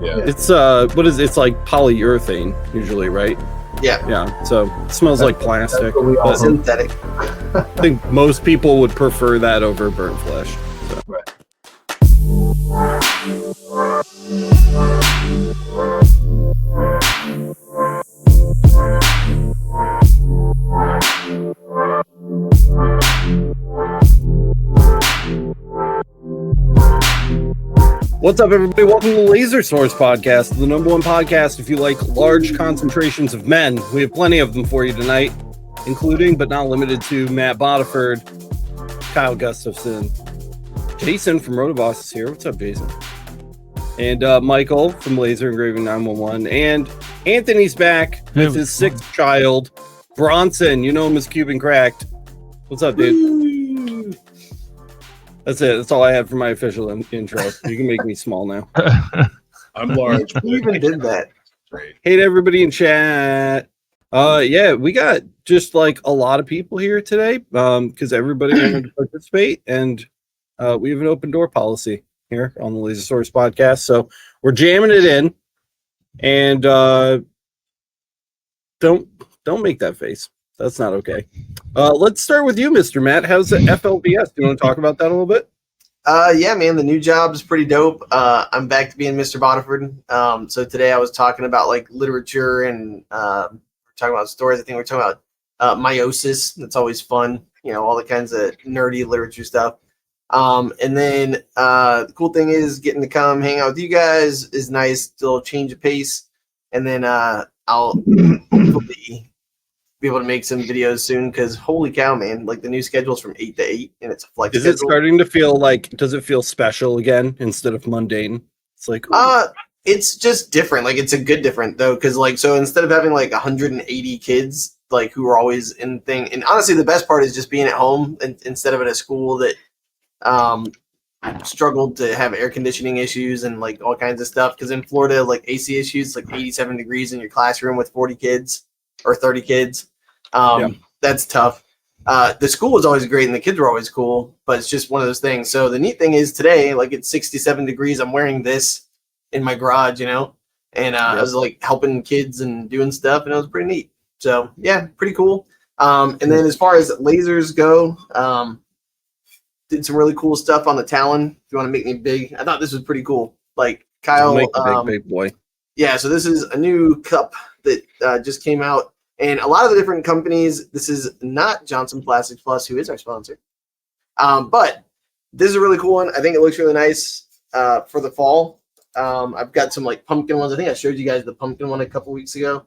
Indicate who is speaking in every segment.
Speaker 1: Yeah.
Speaker 2: It's what is it's like polyurethane usually, right?
Speaker 3: Yeah.
Speaker 2: Yeah. So it smells like plastic. But
Speaker 3: Synthetic.
Speaker 2: I think most people would prefer that over burnt flesh. So.
Speaker 1: Right.
Speaker 2: What's up, everybody? Welcome to the Laser Source podcast, the #1 podcast if you like large concentrations of men. We have plenty of them for you tonight, including but not limited to Matt Boddiford, Kyle Gustafson, Jason from Rotoboss is here. What's up, Jason? And Michael from Laser Engraving 911, and Anthony's back with his sixth child, Bronson. You know him as Cuban Cracked. What's up, dude? That's it. That's all I have for my official intro. You can make me small now.
Speaker 1: I'm large.
Speaker 3: You even did that.
Speaker 1: Great.
Speaker 2: Hey to everybody in chat. Yeah, we got just like a lot of people here today because everybody wanted to participate, and we have an open door policy here on the Laser Source podcast. So we're jamming it in, and don't make that face. That's not okay. Let's start with you, Mr. Matt. How's the FLBS? Do you want to talk about that a little bit?
Speaker 3: Yeah, man, the new job is pretty dope. I'm back to being Mr. Boddiford. So today I was talking about like literature and talking about stories. I think we're talking about meiosis. That's always fun. You know, all the kinds of nerdy literature stuff. And then the cool thing is getting to come hang out with you guys is nice. A little change of pace. And then I'll hopefully be able to make some videos soon because holy cow, man, like the new schedule is from 8 to 8 and it's a flex schedule.
Speaker 2: Is it starting to feel like, does it feel special again instead of mundane? It's like,
Speaker 3: it's just different. Like it's a good different though, because like, so instead of having like 180 kids like who are always in thing, and honestly the best part is just being at home instead of at a school that struggled to have air conditioning issues and like all kinds of stuff, because in Florida like AC issues like 87 degrees in your classroom with 40 kids or 30 kids. That's tough. The school was always great and the kids were always cool, but it's just one of those things. So the neat thing is today, like it's 67 degrees. I'm wearing this in my garage, you know, and I was like helping kids and doing stuff, and it was pretty neat. So yeah, pretty cool. And then as far as lasers go, did some really cool stuff on the Talon. If you want to make me big, I thought this was pretty cool. Like Kyle,
Speaker 2: big boy.
Speaker 3: Yeah, so this is a new cup that just came out. And a lot of the different companies, this is not Johnson Plastics Plus, who is our sponsor. But this is a really cool one. I think it looks really nice for the fall. I've got some like pumpkin ones. I think I showed you guys the pumpkin one a couple weeks ago.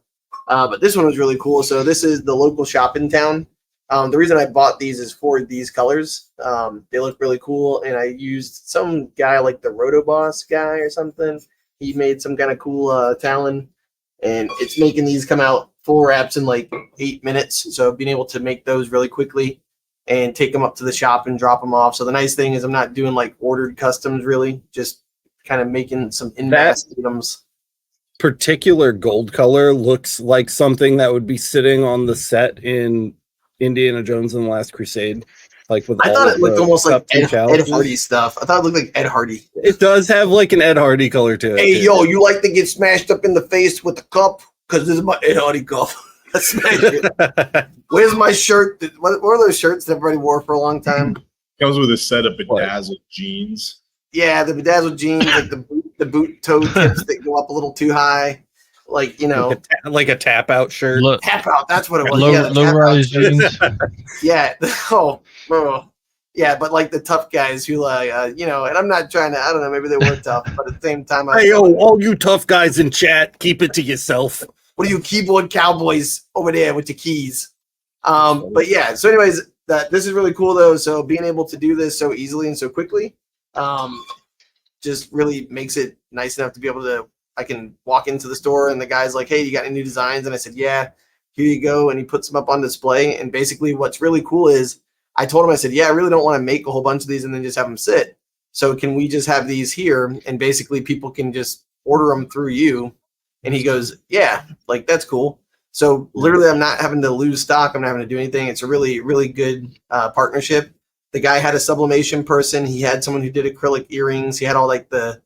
Speaker 3: But this one was really cool. So this is the local shop in town. The reason I bought these is for these colors. They look really cool. And I used some guy like the Rotoboss guy or something. He made some kind of cool Talon. And it's making these come out full wraps in like 8 minutes. So being able to make those really quickly and take them up to the shop and drop them off. So the nice thing is I'm not doing like ordered customs really, just kind of making some in-mass items.
Speaker 2: Particular gold color looks like something that would be sitting on the set in Indiana Jones and the Last Crusade. Like with
Speaker 3: I thought it looked almost like Ed Hardy stuff. I thought it looked like Ed Hardy.
Speaker 2: It does have like an Ed Hardy color to it.
Speaker 3: Hey, yo, you like to get smashed up in the face with the cup? Because this is my Ed Hardy cup. Let's smash it. Where's my shirt? What were those shirts that everybody wore for a long time?
Speaker 1: Comes with a set of bedazzled jeans.
Speaker 3: Yeah, the bedazzled jeans, like the boot toe tips that go up a little too high. Like, you know.
Speaker 2: Like a tap out shirt.
Speaker 3: Tap out, that's what it was.
Speaker 4: Low rise jeans.
Speaker 3: Yeah. Oh. Yeah, but like the tough guys who like, you know, and I'm not trying to, I don't know, maybe they were tough, but at the same time.
Speaker 2: Hey, yo, all you tough guys in chat, keep it to yourself.
Speaker 3: What are you keyboard cowboys over there with the keys? But yeah, so anyways, this is really cool though. So being able to do this so easily and so quickly just really makes it nice enough to be able to, I can walk into the store and the guy's like, hey, you got any new designs? And I said, yeah, here you go. And he puts them up on display. And basically what's really cool is I told him, I said, yeah, I really don't want to make a whole bunch of these and then just have them sit. So can we just have these here? And basically people can just order them through you. And he goes, yeah, like that's cool. So literally I'm not having to lose stock. I'm not having to do anything. It's a really, really good partnership. The guy had a sublimation person. He had someone who did acrylic earrings. He had all like the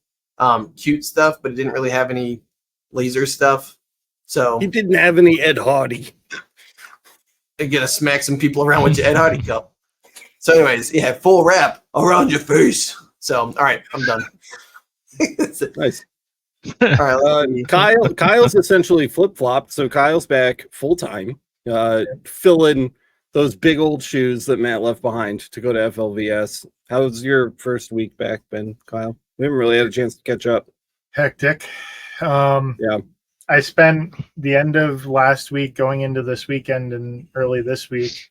Speaker 3: cute stuff, but it didn't really have any laser stuff. So
Speaker 2: He didn't have any Ed Hardy.
Speaker 3: you're gonna smack some people around with your Ed Hardy cup. So, anyways, yeah, full wrap around your face. So, all right, I'm done.
Speaker 2: Nice.
Speaker 3: All right,
Speaker 2: Kyle's essentially flip-flopped, so Kyle's back full-time, filling those big old shoes that Matt left behind to go to FLVS. How's your first week back been, Kyle? We haven't really had a chance to catch up.
Speaker 4: Hectic.
Speaker 2: Yeah.
Speaker 4: I spent the end of last week going into this weekend and early this week.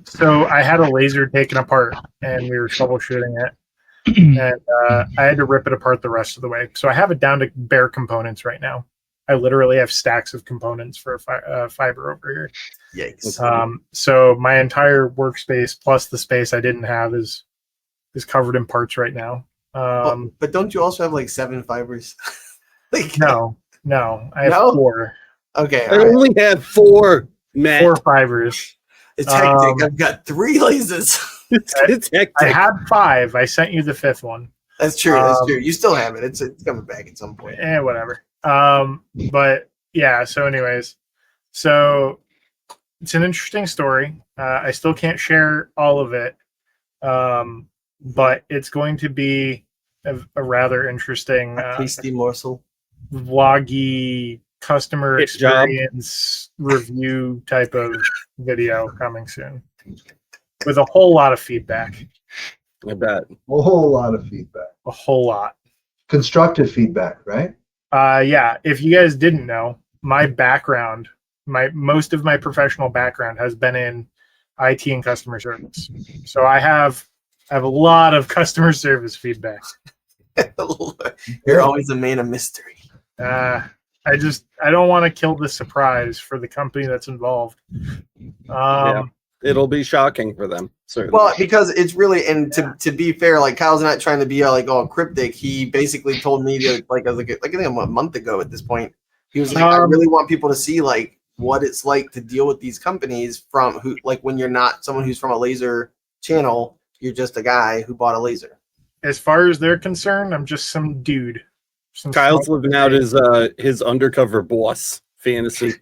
Speaker 4: So I had a laser taken apart and we were troubleshooting it. And I had to rip it apart the rest of the way. So I have it down to bare components right now. I literally have stacks of components for fiber over here.
Speaker 3: Yikes.
Speaker 4: So my entire workspace plus the space I didn't have is covered in parts right now.
Speaker 3: But don't you also have like 7 fibers? Like,
Speaker 4: No, I have 4.
Speaker 3: Okay.
Speaker 2: I
Speaker 3: All right.
Speaker 2: only have 4, Matt.
Speaker 4: 4 fibers.
Speaker 3: It's hectic. I've got 3 lasers.
Speaker 2: It's hectic.
Speaker 4: I had 5. I sent you the 5th one.
Speaker 3: That's true. That's true. You still have it. It's coming back at some point.
Speaker 4: Whatever. But yeah. So, anyways, so it's an interesting story. I still can't share all of it, but it's going to be a rather interesting,
Speaker 3: Tasty morsel.
Speaker 4: vloggy customer
Speaker 2: Good job.
Speaker 4: experience review type of video coming soon, with a whole lot of feedback.
Speaker 2: I bet.
Speaker 5: A whole lot of feedback.
Speaker 4: A whole lot.
Speaker 5: Constructive feedback, right?
Speaker 4: Yeah, if you guys didn't know, my background, most of my professional background has been in IT and customer service. So I have a lot of customer service feedback.
Speaker 3: You're always a man of mystery.
Speaker 4: I don't want to kill the surprise for the company that's involved.
Speaker 2: It'll be shocking for them. Certainly.
Speaker 3: Well, because it's really, and to be fair, like Kyle's not trying to be like all cryptic. He basically told me to I think a month ago at this point. He was like, I really want people to see like what it's like to deal with these companies from who, like when you're not someone who's from a laser channel, you're just a guy who bought a laser.
Speaker 4: As far as they're concerned, I'm just some dude.
Speaker 2: Kyle's living out his undercover boss fantasy.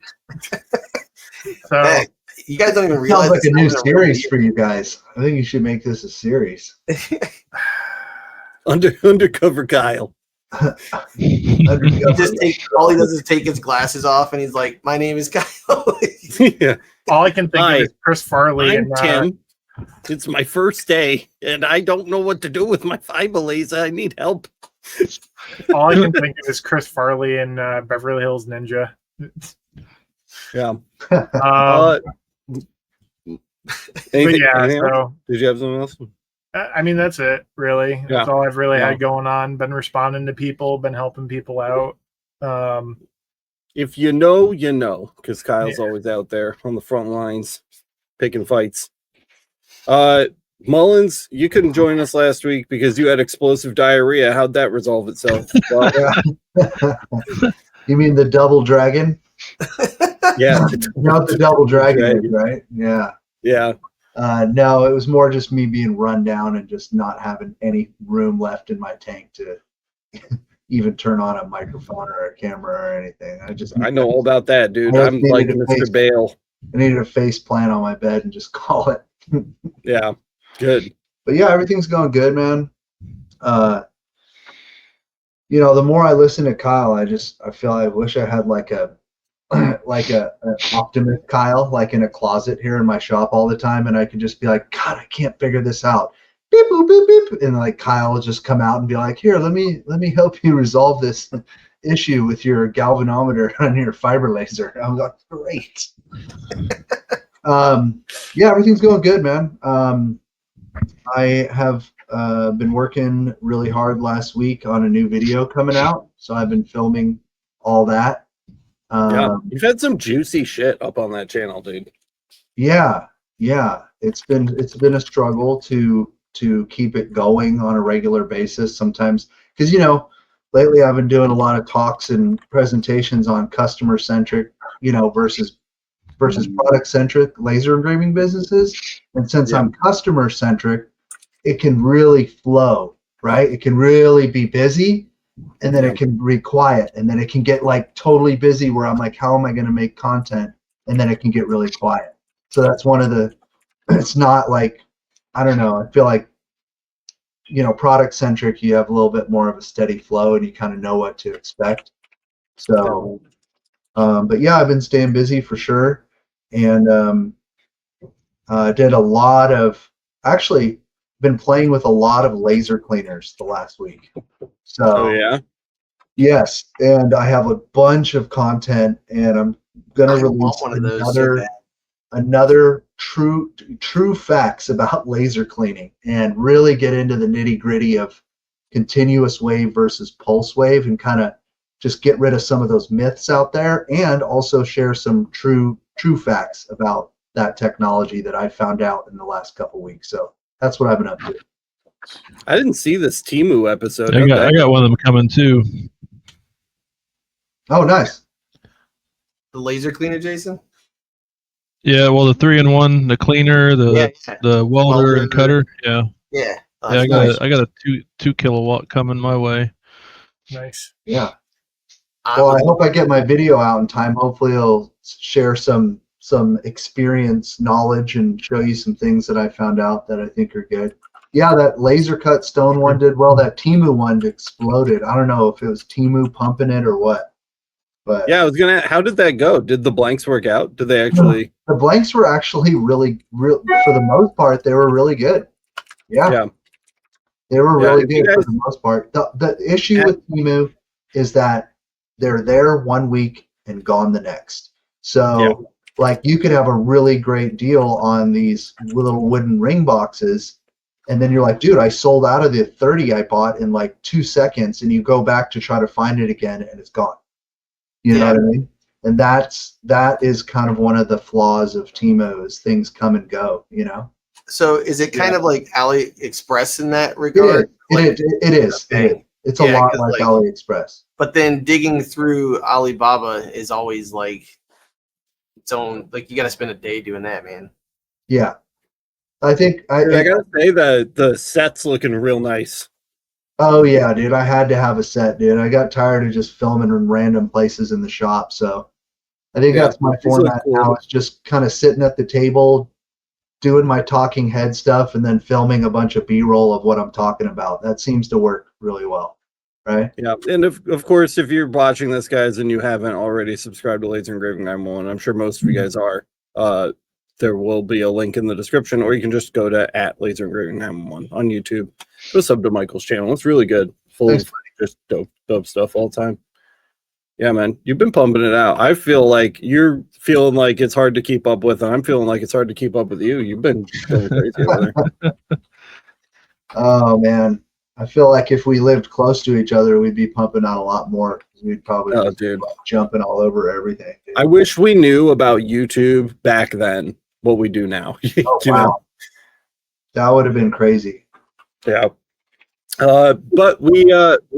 Speaker 4: So
Speaker 3: Hey, you guys don't even realize
Speaker 5: Sounds like a new
Speaker 3: this is
Speaker 5: series for you guys. I think you should make this a series.
Speaker 2: Undercover Kyle.
Speaker 3: All he does is take his glasses off, and he's like, "My name is Kyle."
Speaker 2: Yeah.
Speaker 4: all I can think
Speaker 2: Hi,
Speaker 4: of is Chris Farley
Speaker 2: I'm
Speaker 4: and
Speaker 2: Tim. It's my first day, and I don't know what to do with my fiber laser. I need help.
Speaker 4: all I can think of is Chris Farley and Beverly Hills Ninja.
Speaker 2: Yeah.
Speaker 4: But
Speaker 2: Anything,
Speaker 4: yeah,
Speaker 2: anything else?
Speaker 4: so
Speaker 2: Did you have something else?
Speaker 4: I mean that's it really. That's
Speaker 2: Yeah.
Speaker 4: all I've really
Speaker 2: Yeah.
Speaker 4: had going on. Been responding to people, been helping people out.
Speaker 2: If you know, you know, because Kyle's
Speaker 4: Yeah.
Speaker 2: always out there on the front lines picking fights. Mullins, you couldn't join us last week because you had explosive diarrhea. How'd that resolve itself?
Speaker 5: You mean the double dragon?
Speaker 2: Yeah.
Speaker 5: Not the double dragon, right? Yeah.
Speaker 2: Yeah.
Speaker 5: No, it was more just me being run down and just not having any room left in my tank to even turn on a microphone or a camera or anything.
Speaker 2: I know all about that, dude.
Speaker 5: I
Speaker 2: I'm
Speaker 5: needed
Speaker 2: like
Speaker 5: a
Speaker 2: Mr.
Speaker 5: face-
Speaker 2: Bale.
Speaker 5: I needed a face plant on my bed and just call it.
Speaker 2: Yeah. Good.
Speaker 5: But yeah, everything's going good, man. The more I listen to Kyle, I feel I wish I had like an optimist Kyle, like in a closet here in my shop all the time, and I could just be like, God, I can't figure this out. Beep boop beep beep, and like Kyle will just come out and be like, Here, let me help you resolve this issue with your galvanometer on your fiber laser. I'm like, great. Yeah, everything's going good, man. I have been working really hard last week on a new video coming out, so I've been filming all that.
Speaker 2: Yeah. You've had some juicy shit up on that channel, dude.
Speaker 5: Yeah. It's been a struggle to keep it going on a regular basis sometimes, because lately I've been doing a lot of talks and presentations on customer centric, versus product centric laser engraving businesses. And since I'm customer centric, it can really flow, right? It can really be busy, and then it can be quiet, and then it can get like totally busy where I'm like, how am I going to make content? And then it can get really quiet. So that's one of the, it's not like, I don't know, I feel like, product centric, you have a little bit more of a steady flow and you kind of know what to expect. So, but yeah, I've been staying busy for sure. And did a lot of, actually been playing with a lot of laser cleaners the last week. So
Speaker 2: yeah.
Speaker 5: yes, and I have a bunch of content, and I'm gonna release
Speaker 3: one of those so bad.
Speaker 5: another true facts about laser cleaning, and really get into the nitty gritty of continuous wave versus pulse wave, and kind of just get rid of some of those myths out there, and also share some true facts about that technology that I found out in the last couple weeks. So that's what I've been up to.
Speaker 2: I didn't see this Timu episode.
Speaker 6: I got one of them coming too.
Speaker 5: Oh, nice.
Speaker 3: The laser cleaner, Jason?
Speaker 6: Yeah, well, the 3-in-1, the cleaner, the welder and cutter. Yeah.
Speaker 3: Yeah.
Speaker 6: Yeah, I got a 2 kilowatt coming my way.
Speaker 4: Nice.
Speaker 5: Yeah. Well, I hope I get my video out in time. Hopefully I'll share some experience, knowledge, and show you some things that I found out that I think are good. Yeah, that laser cut stone one did well. That Timu one exploded. I don't know if it was Timu pumping it or what. But
Speaker 2: yeah, I was gonna. How did that go? Did the blanks work out? Did they actually?
Speaker 5: The blanks were actually really for the most part. They were really good. Yeah. They were really good for the most part. The issue with Timu is that they're there 1 week and gone the next. So like you could have a really great deal on these little wooden ring boxes, and then you're like, dude, I sold out of the 30 I bought in like 2 seconds, and you go back to try to find it again and it's gone. You know what I mean? And that is kind of one of the flaws of Timu, is things come and go,
Speaker 3: So is it kind of like AliExpress in that regard?
Speaker 5: It is. It's a lot like AliExpress.
Speaker 3: But then digging through Alibaba is always like its own, like you got to spend a day doing that, man.
Speaker 5: Yeah. I think
Speaker 2: I gotta say that the set's looking real nice.
Speaker 5: Oh yeah, dude. I had to have a set, dude. I got tired of just filming in random places in the shop. So I think that's my format now. It's just kind of sitting at the table, doing my talking head stuff, and then filming a bunch of B-roll of what I'm talking about. That seems to work really well. Right.
Speaker 2: Yeah. And of course, if you're watching this, guys, and you haven't already subscribed to Laser Engraving 911, I'm sure most of you guys are, there will be a link in the description, or you can just go to @Laser Engraving 911 on YouTube. Go sub to Michael's channel. It's really good. Full of just dope stuff all the time. Yeah, man. You've been pumping it out. I feel like you're feeling like it's hard to keep up with, and I'm feeling like it's hard to keep up with you. You've been going crazy over there.
Speaker 5: Oh man. I feel like if we lived close to each other, we'd be pumping out a lot more. We'd probably be jumping all over everything. Dude.
Speaker 2: I wish we knew about YouTube back then, what we do now.
Speaker 5: Oh, wow. That would have been crazy.
Speaker 2: Yeah. But we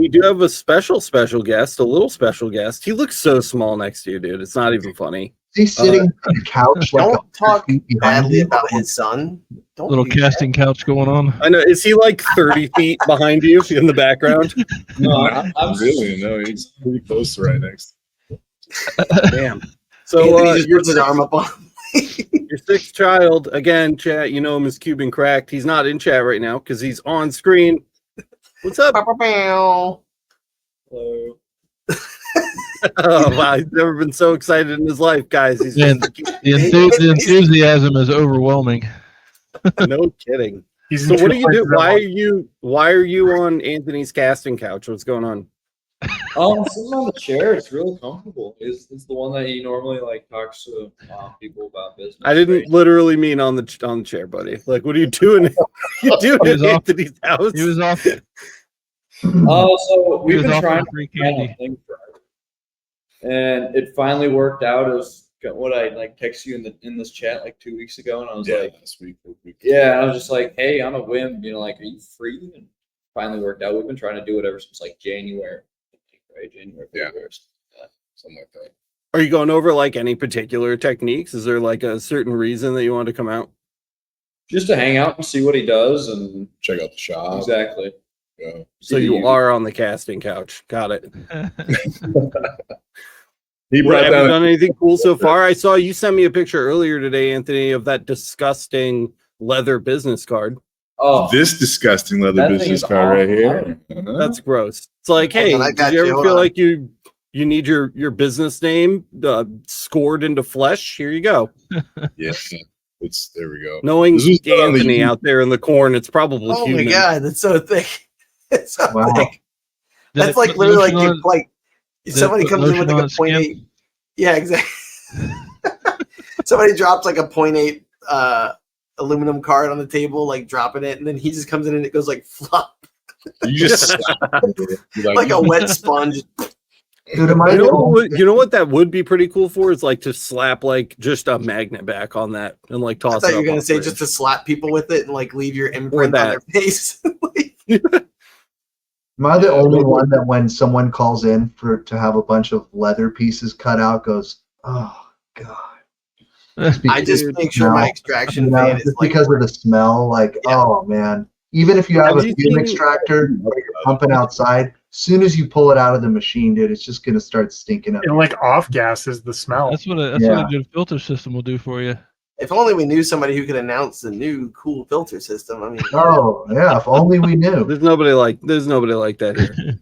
Speaker 2: do have a special guest, a little special guest. He looks so small next to you, dude. It's not even funny.
Speaker 5: He's sitting on the couch.
Speaker 3: Don't talk badly about his son.
Speaker 6: Little casting couch going on.
Speaker 2: I know. Is he like 30 feet behind you in the background?
Speaker 1: No, I'm really. No, he's pretty close to right next.
Speaker 2: Damn. So
Speaker 3: he just puts his arm up on
Speaker 2: your sixth child, again, chat, you know him as Cuban Cracked. He's not in chat right now because he's on screen. What's up?
Speaker 3: Hello.
Speaker 2: Oh wow, he's never been so excited in his life, guys. He's
Speaker 6: the enthusiasm is overwhelming.
Speaker 2: No kidding. So what do you do? Why are you on Anthony's casting couch? What's going on?
Speaker 7: Sitting on the chair, it's really comfortable. It's the one that you normally like talks to people about business.
Speaker 2: I didn't literally mean on the chair, buddy. Like, what are you doing? You doing at Anthony's house?
Speaker 6: He was off.
Speaker 7: So we've been trying to free candy thing forever, and it finally worked out. It was what I like text you in this chat like 2 weeks ago, and I was like,
Speaker 1: last week.
Speaker 7: Yeah, I was just like, hey, on a whim, like, are you free? And finally worked out. We've been trying to do it ever since like January. Right, January, February, something like that.
Speaker 2: Are you going over like any particular techniques? Is there like a certain reason that you want to come out?
Speaker 7: Just to hang out and see what he does and
Speaker 1: Check out the shop.
Speaker 7: exactly.
Speaker 1: Yeah.
Speaker 2: So you are on the casting couch. Got it.
Speaker 1: He
Speaker 2: Have
Speaker 1: brought
Speaker 2: you
Speaker 1: down
Speaker 2: done anything cool so far? I saw you sent me a picture earlier today, Anthony, of that disgusting leather business card.
Speaker 7: Oh,
Speaker 1: this disgusting leather
Speaker 7: That thing
Speaker 1: business
Speaker 7: is
Speaker 1: card right
Speaker 7: awful.
Speaker 1: here.
Speaker 2: That's gross. It's like,
Speaker 3: Hold
Speaker 2: hey,
Speaker 3: on, I
Speaker 2: did
Speaker 3: got
Speaker 2: you
Speaker 3: you.
Speaker 2: ever
Speaker 3: Hold
Speaker 2: feel
Speaker 3: on.
Speaker 2: like you need your business name scored into flesh? Here you go.
Speaker 1: Yeah. It's there we go.
Speaker 2: Knowing
Speaker 1: This was done on the
Speaker 2: Anthony
Speaker 1: YouTube.
Speaker 2: out there in the corn, it's probably
Speaker 3: Oh
Speaker 2: human.
Speaker 3: my god, that's so thick. It's so
Speaker 5: Wow.
Speaker 3: thick.
Speaker 6: Did
Speaker 3: That's
Speaker 6: it
Speaker 3: like
Speaker 6: put
Speaker 3: literally
Speaker 6: lotion
Speaker 3: like
Speaker 6: on
Speaker 3: if like
Speaker 6: Did it
Speaker 3: somebody
Speaker 6: put
Speaker 3: comes in with
Speaker 6: lotion
Speaker 3: like
Speaker 6: on
Speaker 3: a
Speaker 6: its
Speaker 3: 0.8.
Speaker 6: skin?
Speaker 3: Yeah, exactly. Somebody drops like a 0.8 aluminum card on the table, like dropping it, and then he just comes in and it goes like flop,
Speaker 1: You just slap it. You're
Speaker 3: like a wet sponge.
Speaker 5: Dude, am I
Speaker 2: You
Speaker 5: the
Speaker 2: know,
Speaker 5: only-
Speaker 2: you know what that would be pretty cool for is like to slap like just a magnet back on that and like
Speaker 3: I
Speaker 2: toss
Speaker 3: thought
Speaker 2: it
Speaker 3: you were
Speaker 2: up
Speaker 3: gonna
Speaker 2: on
Speaker 3: say
Speaker 2: the
Speaker 3: just
Speaker 2: fridge.
Speaker 3: to slap people with it and like leave your imprint on their
Speaker 2: that.
Speaker 3: face.
Speaker 5: Am I the only one that when someone calls in to have a bunch of leather pieces cut out goes, oh god?
Speaker 3: I just
Speaker 2: Dude,
Speaker 3: make sure my
Speaker 5: no.
Speaker 3: extraction
Speaker 5: You know,
Speaker 3: fan is
Speaker 5: just
Speaker 3: like
Speaker 5: because of the smell, like,
Speaker 3: Yeah.
Speaker 5: oh man. Even if you have
Speaker 2: Have
Speaker 5: a
Speaker 2: you
Speaker 5: fume
Speaker 2: seen-
Speaker 5: extractor that you're pumping outside, soon as you pull it out of the machine, dude, it's just gonna start stinking up.
Speaker 4: It like off gases the smell.
Speaker 6: That's what a
Speaker 5: Yeah.
Speaker 6: good filter system will do for you.
Speaker 3: if only we knew somebody who could announce the new cool filter system. I mean,
Speaker 5: Oh yeah, if only we knew.
Speaker 2: There's nobody like that here.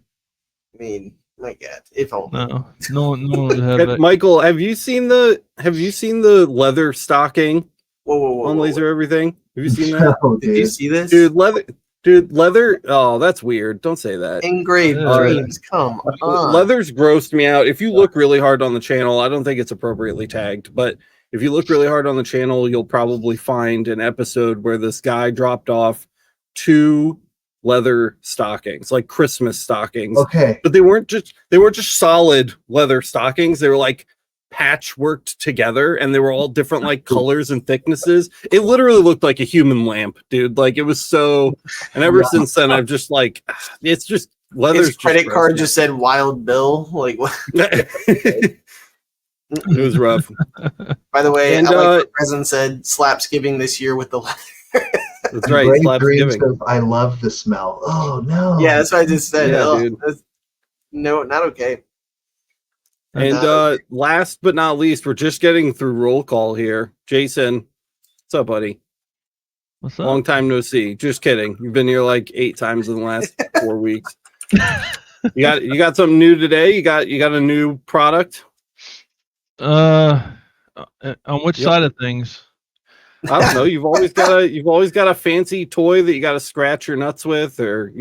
Speaker 3: my God, if only.
Speaker 6: No one would have that.
Speaker 2: Michael, have you seen the leather stocking
Speaker 3: Whoa,
Speaker 2: on Laser Everything? Have you seen that?
Speaker 5: Oh,
Speaker 3: Did you
Speaker 5: dude.
Speaker 3: see this?
Speaker 2: Dude, leather. Oh, that's weird. Don't say that.
Speaker 3: Engraved dreams. Come on.
Speaker 2: Leather's grossed me out. If you look really hard on the channel, I don't think it's appropriately tagged, but if you look really hard on the channel, you'll probably find an episode where this guy dropped off 2 leather stockings, like Christmas stockings.
Speaker 5: Okay.
Speaker 2: But they weren't just solid leather stockings. They were like patchworked together and they were all different like colors and thicknesses. It literally looked like a human lamp, dude. Like it was so, and ever since then I've just like, it's just leather's
Speaker 3: His credit
Speaker 2: just
Speaker 3: card
Speaker 2: gross.
Speaker 3: just said Wild Bill. Like what?
Speaker 2: It was rough.
Speaker 3: By the way,
Speaker 2: And,
Speaker 3: I like what President said, Slapsgiving this year with the leather.
Speaker 2: That's right.
Speaker 5: Great
Speaker 2: Slap
Speaker 5: dreams
Speaker 2: giving.
Speaker 5: of, I love the smell. Oh no.
Speaker 3: Yeah, that's what I just said.
Speaker 2: Yeah,
Speaker 3: Ugh,
Speaker 2: dude.
Speaker 3: that's- no, not okay.
Speaker 2: And last but not least, we're just getting through roll call here. Jason, what's up, buddy?
Speaker 6: What's up?
Speaker 2: Long time no see. Just kidding. You've been here like 8 times in the last 4 weeks. You got something new today? You got a new product?
Speaker 6: On which
Speaker 2: Yep.
Speaker 6: side of things?
Speaker 2: I don't know. You've always got a fancy toy that you got to scratch your nuts with, or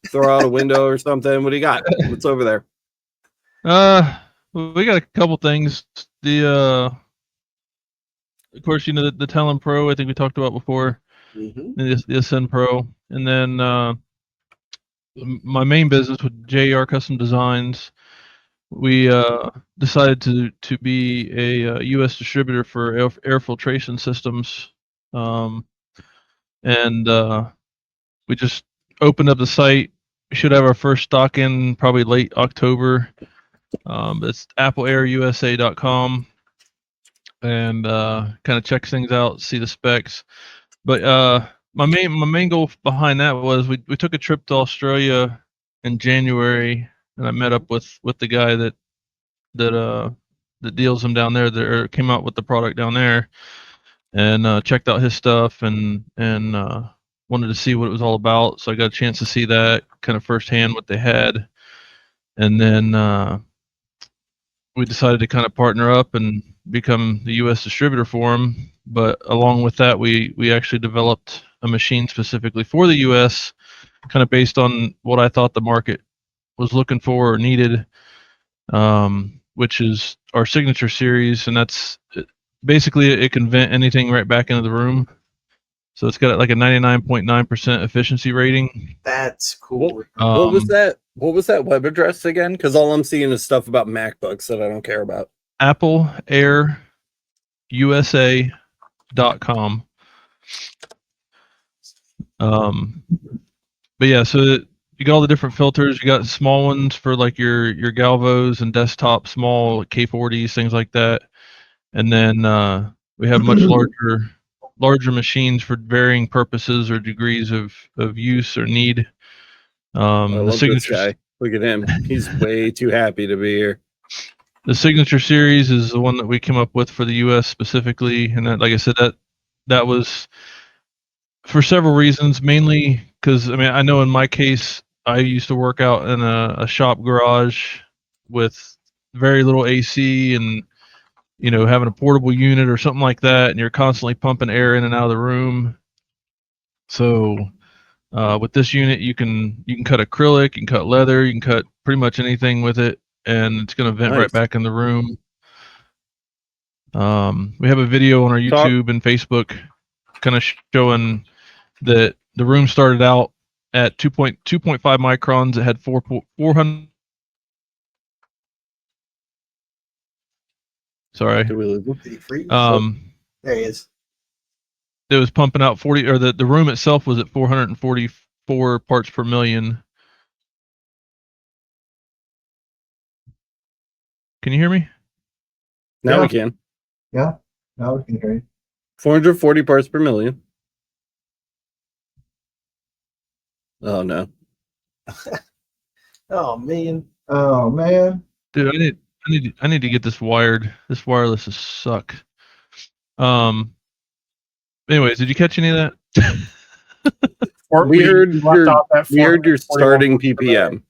Speaker 2: throw out a window or something. What do you got? What's over there?
Speaker 6: We got a couple things. Of course, the Talon Pro. I think we talked about before.
Speaker 3: Mhm.
Speaker 6: The Ascend Pro, and then my main business with JR Custom Designs. We decided to be a U.S. distributor for air filtration systems, and we just opened up the site. We should have our first stock in probably late October. It's appleairusa.com, and kind of checks things out, see the specs. But my main goal behind that was we took a trip to Australia in January, and I met up with the guy that deals them down there, that came out with the product down there, and checked out his stuff and wanted to see what it was all about. So I got a chance to see that kind of firsthand, what they had, and then we decided to kind of partner up and become the U.S. distributor for them. But along with that, we actually developed a machine specifically for the U.S., kind of based on what I thought the market was looking for or needed, which is our signature series, and that's basically it can vent anything right back into the room. So it's got like a 99.9% efficiency rating.
Speaker 3: That's cool.
Speaker 2: What was that? What was that web address again? Because all I'm seeing is stuff about MacBooks that I don't care about.
Speaker 6: appleairusa.com. But yeah, so you got all the different filters. You got small ones for like your Galvos and desktop, small K40s, things like that. And then we have much larger larger machines for varying purposes or degrees of use or need.
Speaker 2: I
Speaker 6: The
Speaker 2: love this
Speaker 6: signature
Speaker 2: guy. Look at him. He's way too happy to be here.
Speaker 6: the signature series is the one that we came up with for the U.S. specifically, and that, like I said, that was for several reasons. Mainly because I know in my case, I used to work out in a shop garage with very little AC, and having a portable unit or something like that, and you're constantly pumping air in and out of the room. So with this unit, you can cut acrylic, you can cut leather, you can cut pretty much anything with it, and it's going to vent
Speaker 2: Nice.
Speaker 6: right back in the room. We have a video on our YouTube and Facebook kind of showing that the room started out at 2.5 microns. It had 400. Sorry.
Speaker 2: Did we lose him?
Speaker 3: Did he freeze?
Speaker 6: There
Speaker 3: he is.
Speaker 6: It was pumping out 40, or the room itself was at 444 parts per million. Can you hear me?
Speaker 2: Now we can.
Speaker 5: Yeah, now we can hear you.
Speaker 2: 440 parts per million. Oh no.
Speaker 3: Oh man.
Speaker 5: Oh man.
Speaker 6: Dude, I need to get this wired. This wireless is suck. Anyways, did you catch any of that?
Speaker 2: We heard your starting ppm.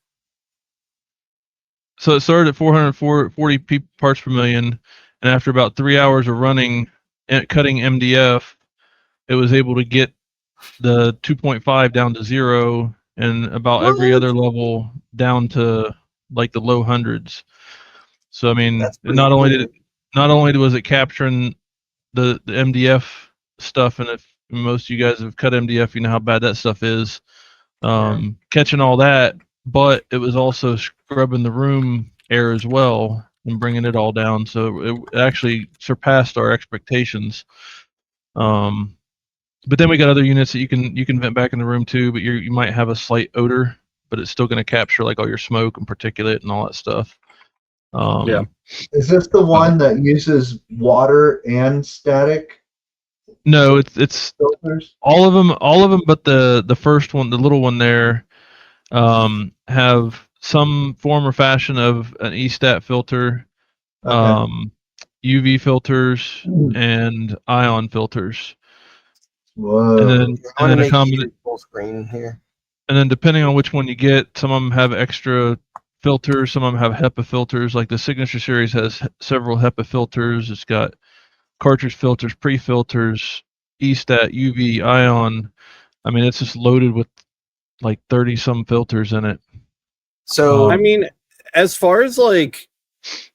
Speaker 6: So it started at 440 parts per million, and after about 3 hours of running and cutting MDF, it was able to get the 2.5 down to 0, and about every other level down to like the low hundreds. So not only was it capturing the MDF stuff, and if most of you guys have cut MDF, you know how bad that stuff is. Catching all that, but it was also scrubbing the room air as well and bringing it all down. So it actually surpassed our expectations. But then we got other units that you can vent back in the room too, but you might have a slight odor, but it's still going to capture like all your smoke and particulate and all that stuff.
Speaker 2: Yeah.
Speaker 5: Is this the one that uses water and static?
Speaker 6: No, it's
Speaker 5: filters?
Speaker 6: all of them, but the first one, the little one there, have some form or fashion of an E-stat filter, UV filters, and ion filters.
Speaker 5: Whoa.
Speaker 6: And then a combination
Speaker 3: full screen here.
Speaker 6: And then depending on which one you get, some of them have extra filters, some of them have HEPA filters. Like the Signature series has several HEPA filters. It's got cartridge filters, pre-filters, E-stat, UV, ion. It's just loaded with like 30 some filters in it.
Speaker 3: So
Speaker 2: as far as like,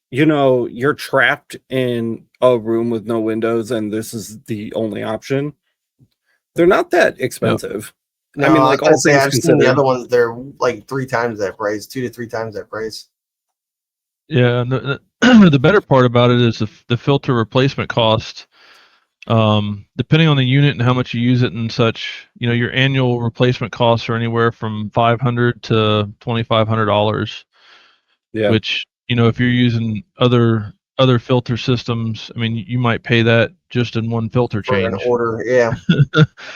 Speaker 2: you're trapped in a room with no windows and this is the only option, they're not that expensive.
Speaker 3: No,
Speaker 2: all things
Speaker 3: I've seen the
Speaker 2: considered.
Speaker 3: other ones. They're like 3 times that price, 2 to 3 times that price.
Speaker 6: Yeah, and the better part about it is the filter replacement cost. Depending on the unit and how much you use it and such, your annual replacement costs are anywhere from $500 to $2,500.
Speaker 2: Yeah.
Speaker 6: Which if you're using other filter systems, you might pay that just in one filter change.
Speaker 3: For an order, yeah.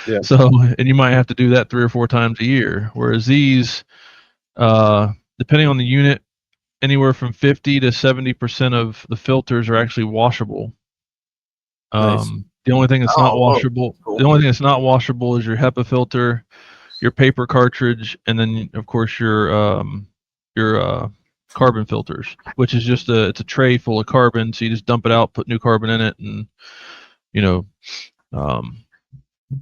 Speaker 2: Yeah.
Speaker 6: So, and you might have to do that 3 or 4 times a year. Whereas these, depending on the unit, anywhere from 50 to 70% of the filters are actually washable.
Speaker 2: Nice.
Speaker 6: The only thing that's not washable,
Speaker 3: cool.
Speaker 6: the only thing that's not washable is your HEPA filter, your paper cartridge, and then of course your carbon filters, which is just it's a tray full of carbon. So you just dump it out, put new carbon in it, and
Speaker 2: You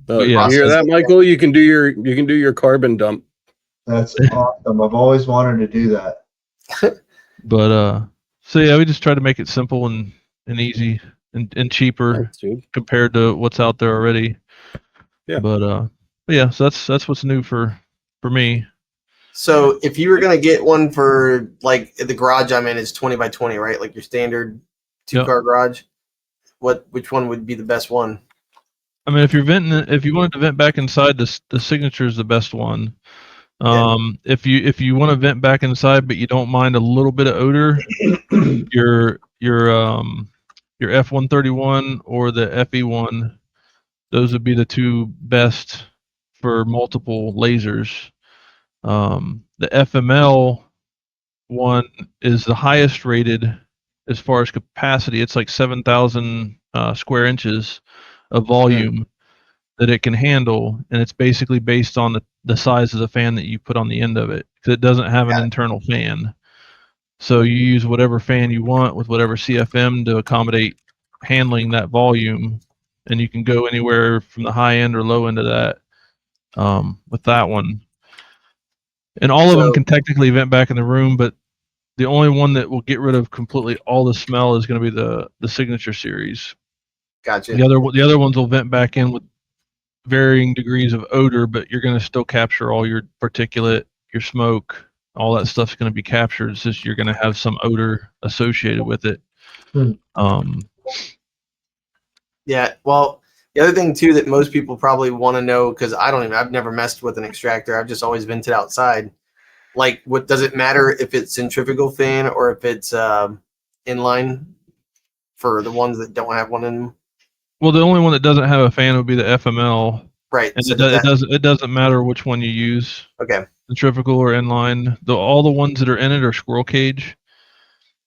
Speaker 2: hear that, Michael? You can do your carbon dump.
Speaker 5: That's awesome. I've always wanted to do that.
Speaker 6: But so yeah, we just try to make it simple and easy and cheaper compared to what's out there already.
Speaker 2: Yeah.
Speaker 6: But yeah, so that's what's new for me.
Speaker 3: So if you were gonna get one for like the garage I'm in is 20 by 20, right? Like your standard 2-car garage. Which one would be the best one?
Speaker 6: If you wanted to vent back inside, the Signature is the best one. If you want to vent back inside, but you don't mind a little bit of odor, your F131 or the FE1 Those would be the two best for multiple lasers. The FML one is the highest rated as far as capacity. It's like 7,000 square inches of volume that it can handle, and it's basically based on the size of the fan that you put on the end of it, because it doesn't have an internal fan. So you use whatever fan you want with whatever CFM to accommodate handling that volume, and you can go anywhere from the high end or low end of that with that one. And all of them can technically vent back in the room, but the only one that will get rid of completely all the smell is going to be the Signature series.
Speaker 3: Gotcha.
Speaker 6: The other ones will vent back in with varying degrees of odor, but you're going to still capture all your particulate, your smoke, all that stuff's going to be captured. It's just you're going to have some odor associated with it.
Speaker 3: Yeah. Well, the other thing too that most people probably want to know, because I've never messed with an extractor. I've just always vented outside. Like, what does it matter if it's centrifugal fan or if it's inline for the ones that don't have one in them?
Speaker 6: Well, the only one that doesn't have a fan would be the FML.
Speaker 3: Right.
Speaker 6: And
Speaker 3: So
Speaker 6: it doesn't matter which one you use.
Speaker 3: Okay.
Speaker 6: Centrifugal or inline. All the ones that are in it are squirrel cage,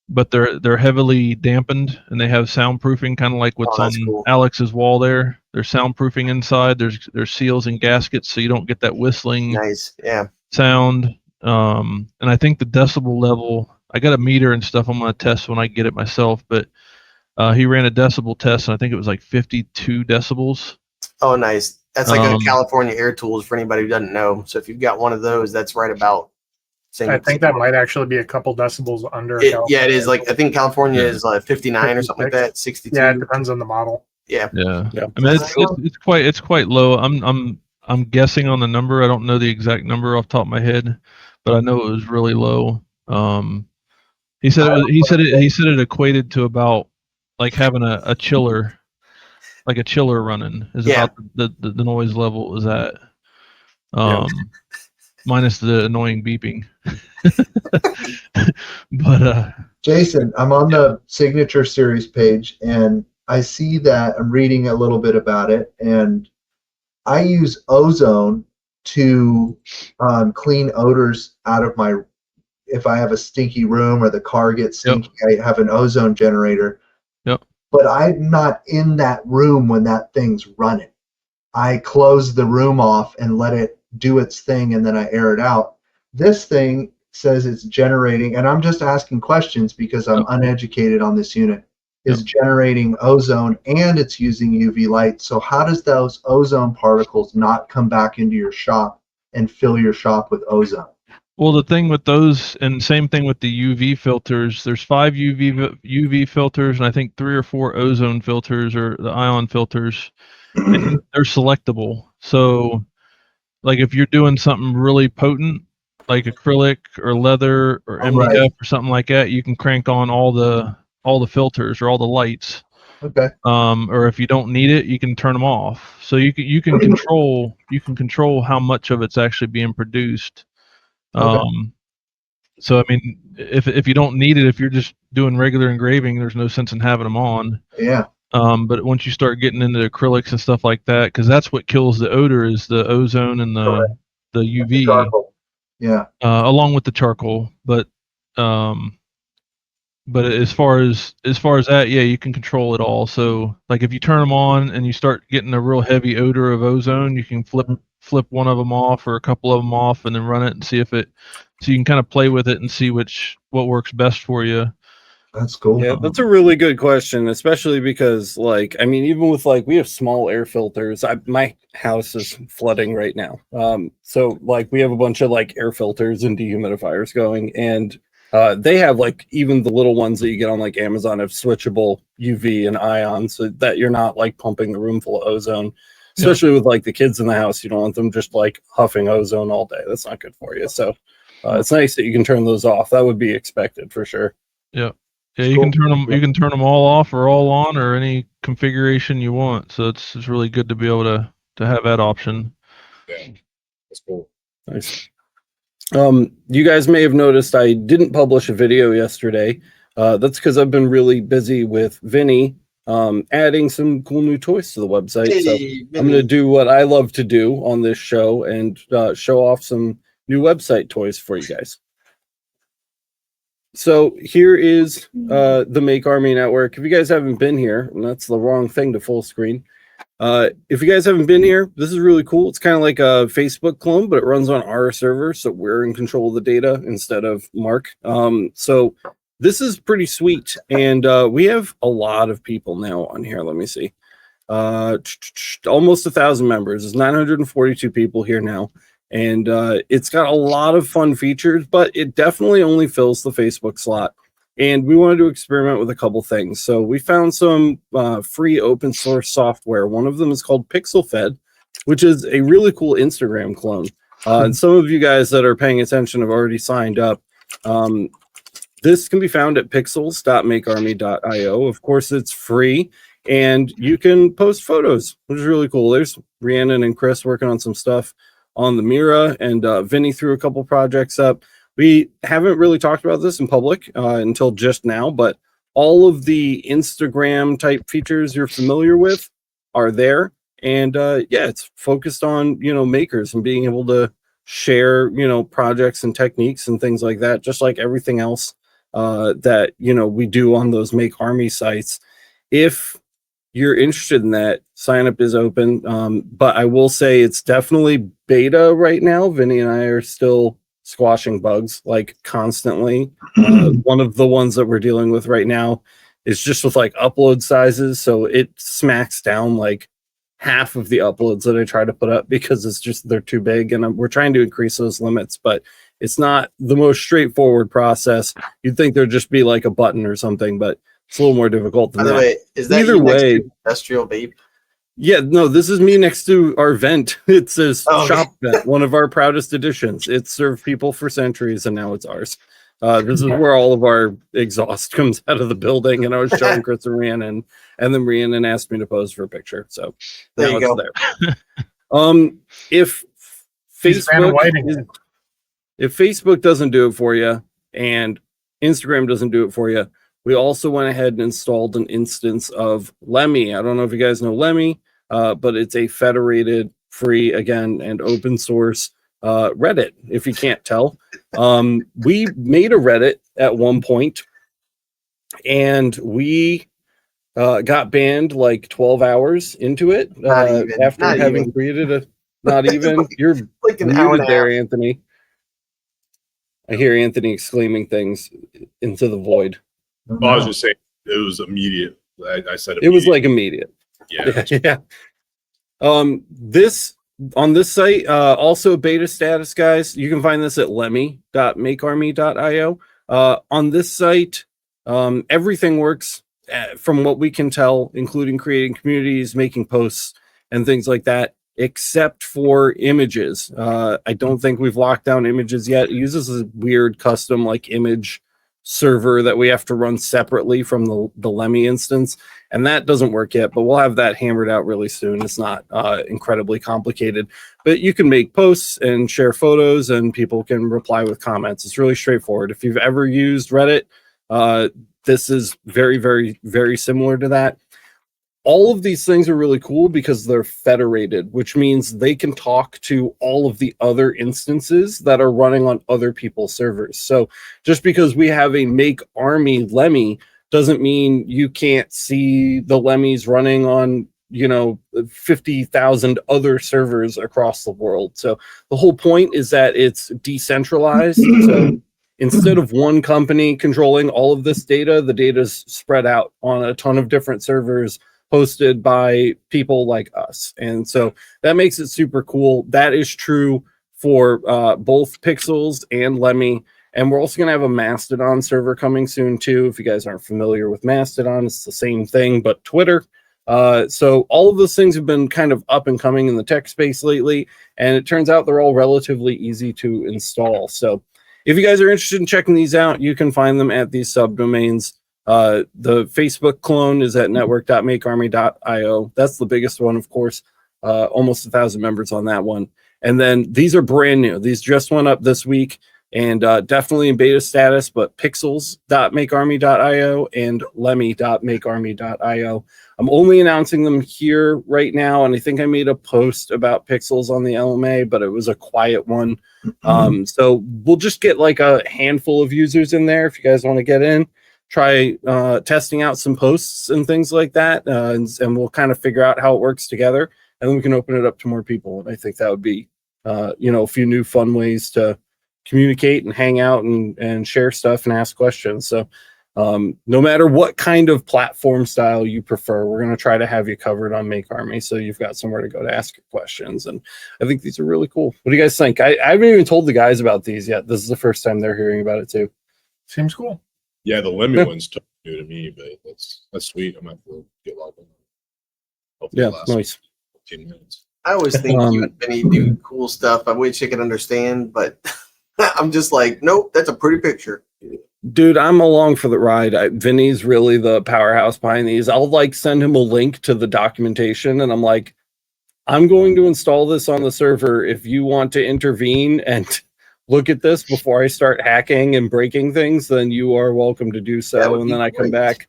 Speaker 6: but they're heavily dampened and they have soundproofing, kind of like what's on Alex's wall there. There's soundproofing inside. There's seals and gaskets, so you don't get that whistling sound. And I think the decibel level, I got a meter and stuff I'm going to test when I get it myself, but he ran a decibel test and I think it was like 52 decibels.
Speaker 3: Oh, nice. That's like a California Air Tools for anybody who doesn't know. So if you've got one of those, that's right about.
Speaker 4: I think that might actually be a couple decibels under.
Speaker 3: Yeah, it is. Like, I think California is like 59 or something like that. 62.
Speaker 4: Yeah, it depends on the model.
Speaker 3: Yeah.
Speaker 6: I mean, it's quite low. I'm guessing on the number. I don't know the exact number off the top of my head, but I know it was really low. He said it equated to about like having a chiller, like a chiller running is about the noise level it was at. Minus the annoying beeping. But
Speaker 5: Jason, I'm on the Signature series page and I see that I'm reading a little bit about it, and I use ozone to clean odors out of my, if I have a stinky room or the car gets stinky, I have an ozone generator. But I'm not in that room when that thing's running. I close the room off and let it do its thing, and then I air it out. This thing says it's generating, and I'm just asking questions because I'm uneducated on this unit, is generating ozone and it's using UV light. So how does those ozone particles not come back into your shop and fill your shop with ozone?
Speaker 6: Well, the thing with those, and same thing with the UV filters, there's 5 UV filters, and I think 3 or 4 ozone filters, or the ion filters, and they're selectable. So, like if you're doing something really potent, like acrylic or leather or MDF or something like that, you can crank on all the filters or all the lights.
Speaker 5: Okay.
Speaker 6: Or if you don't need it, you can turn them off. So you can control how much of it's actually being produced. So I mean, if you don't need it, if you're just doing regular engraving, there's no sense in having them on.
Speaker 5: Yeah.
Speaker 6: But once you start getting into acrylics and stuff like that, because that's what kills the odor is the ozone and the UV.
Speaker 5: Charcoal. Yeah.
Speaker 6: Along with the charcoal, but as far as that, yeah, you can control it all. So like if you turn them on and you start getting a real heavy odor of ozone, you can flip one of them off or a couple of them off and then run it and see if it. So you can kind of play with it and see what works best for you.
Speaker 5: That's cool.
Speaker 2: Yeah, that's a really good question, especially because, like, I mean, even with like we have small air filters. My house is flooding right now. So like we have a bunch of like air filters and dehumidifiers going, and they have like even the little ones that you get on like Amazon have switchable UV and ion, so that you're not like pumping the room full of ozone. Especially with like the kids in the house, you don't want them just like huffing ozone all day. That's not good for you. So it's nice that you can turn those off. That would be expected for sure.
Speaker 6: Yeah. Yeah, you can turn them. You can turn them all off or all on or any configuration you want. So it's really good to be able to have that option.
Speaker 1: Yeah, that's cool.
Speaker 2: Nice. You guys may have noticed I didn't publish a video yesterday. That's because I've been really busy with Vinny adding some cool new toys to the website. So
Speaker 3: Hey,
Speaker 2: I'm going to do what I love to do on this show and show off some new website toys for you guys. So here is the Make Army Network. If you guys haven't been here, and that's the wrong thing to full screen. If you guys haven't been here, this is really cool. It's kind of like a Facebook clone, but it runs on our server, so we're in control of the data instead of Mark. So this is pretty sweet, and we have a lot of people now on here. Let me see. Almost 1,000 members. There's 942 people here now. And it's got a lot of fun features, but it definitely only fills the Facebook slot. And we wanted to experiment with a couple things. So we found some free open source software. One of them is called PixelFed, which is a really cool Instagram clone. And some of you guys that are paying attention have already signed up. This can be found at pixels.makearmy.io. Of course, it's free. And you can post photos, which is really cool. There's Rhiannon and Chris working on some stuff on the Mira, and Vinny threw a couple projects up. We haven't really talked about this in public until just now, but all of the Instagram type features you're familiar with are there. And yeah, it's focused on, makers and being able to share, projects and techniques and things like that, just like everything else that, we do on those Make Army sites. If you're interested in that, sign up is open. But I will say it's definitely beta right now. Vinny and I are still squashing bugs like constantly. One of the ones that we're dealing with right now is just with like upload sizes. So it smacks down like half of the uploads that I try to put up because it's just, they're too big. And we're trying to increase those limits, but it's not the most straightforward process. You'd think there'd just be like a button or something, but it's a little more difficult than
Speaker 3: By the
Speaker 2: that.
Speaker 3: way, is that
Speaker 2: Either
Speaker 3: you next
Speaker 2: way,
Speaker 3: to Industrial Vape?
Speaker 2: Yeah, no, this is me next to our vent. It says
Speaker 3: Oh, okay.
Speaker 2: shop vent, one of our proudest additions. It served people for centuries, and now it's ours. This is where all of our exhaust comes out of the building, and I was showing Chris and Rhiannon, and then Rhiannon asked me to pose for a picture. So
Speaker 3: There
Speaker 2: now
Speaker 3: you
Speaker 2: it's
Speaker 3: go.
Speaker 2: there. If
Speaker 4: He's Vanna Whiting
Speaker 2: Facebook
Speaker 4: it.
Speaker 2: if Facebook doesn't do it for you and Instagram doesn't do it for you, we also went ahead and installed an instance of Lemmy. I don't know if you guys know Lemmy, but it's a federated, free, again, and open source Reddit, if you can't tell. We made a Reddit at one point, and we got banned like 12 hours into it after having created a... Not even? You're
Speaker 3: Like an hour and
Speaker 2: muted
Speaker 3: a
Speaker 2: there,
Speaker 3: half.
Speaker 2: Anthony. I hear Anthony exclaiming things into the void.
Speaker 1: I was just saying it was immediate. I said
Speaker 2: It was like immediate.
Speaker 1: yeah.
Speaker 2: Yeah. This on this site, also beta status, guys. You can find this at lemmy.makearmy.io. On this site, everything works from what we can tell, including creating communities, making posts, and things like that, except for images. I don't think we've locked down images yet. It uses a weird custom like image server that we have to run separately from the Lemmy instance, and that doesn't work yet, but we'll have that hammered out really soon. It's not incredibly complicated, but you can make posts and share photos, and people can reply with comments. It's really straightforward. If you've ever used Reddit, this is very, very, very similar to that. All of these things are really cool because they're federated, which means they can talk to all of the other instances that are running on other people's servers. So just because we have a Make Army Lemmy doesn't mean you can't see the Lemmys running on, 50,000 other servers across the world. So the whole point is that it's decentralized. So instead of one company controlling all of this data, the data is spread out on a ton of different servers hosted by people like us. And so that makes it super cool. That is true for both Pixels and Lemmy. And we're also going to have a Mastodon server coming soon too. If you guys aren't familiar with Mastodon, it's the same thing, but Twitter. So all of those things have been kind of up and coming in the tech space lately. And it turns out they're all relatively easy to install. So if you guys are interested in checking these out, you can find them at these subdomains. The Facebook clone is at network.makearmy.io. That's the biggest one, of course. Almost 1,000 members on that one. And then these are brand new. These just went up this week. and definitely in beta status, but pixels.makearmy.io and lemmy.makearmy.io. I'm only announcing them here right now, and I think I made a post about pixels on the LMA, but it was a quiet one. So we'll just get like a handful of users in there if you guys want to get in, try testing out some posts and things like that, and we'll kind of figure out how it works together, and then we can open it up to more people. And I think that would be a few new fun ways to communicate and hang out and share stuff and ask questions. So no matter what kind of platform style you prefer, we're going to try to have you covered on Make Army, so you've got somewhere to go to ask your questions. And I think these are really cool. What do you guys think? I haven't even told the guys about these yet. This is the first time they're hearing about it too.
Speaker 4: Seems cool.
Speaker 1: Yeah, the lemon one's totally new to me, but that's sweet. I'm gonna have to get logged in. Hopefully
Speaker 2: Yeah,
Speaker 1: it lasts
Speaker 2: nice.
Speaker 1: 15 minutes.
Speaker 3: I always think you and Benny do cool stuff. I wish I could understand, but I'm just like, nope, that's a pretty picture.
Speaker 2: Dude, I'm along for the ride. Vinny's really the powerhouse behind these. I'll like send him a link to the documentation, and I'm like, I'm going to install this on the server. If you want to intervene and look at this before I start hacking and breaking things, then you are welcome to do so. And then I come back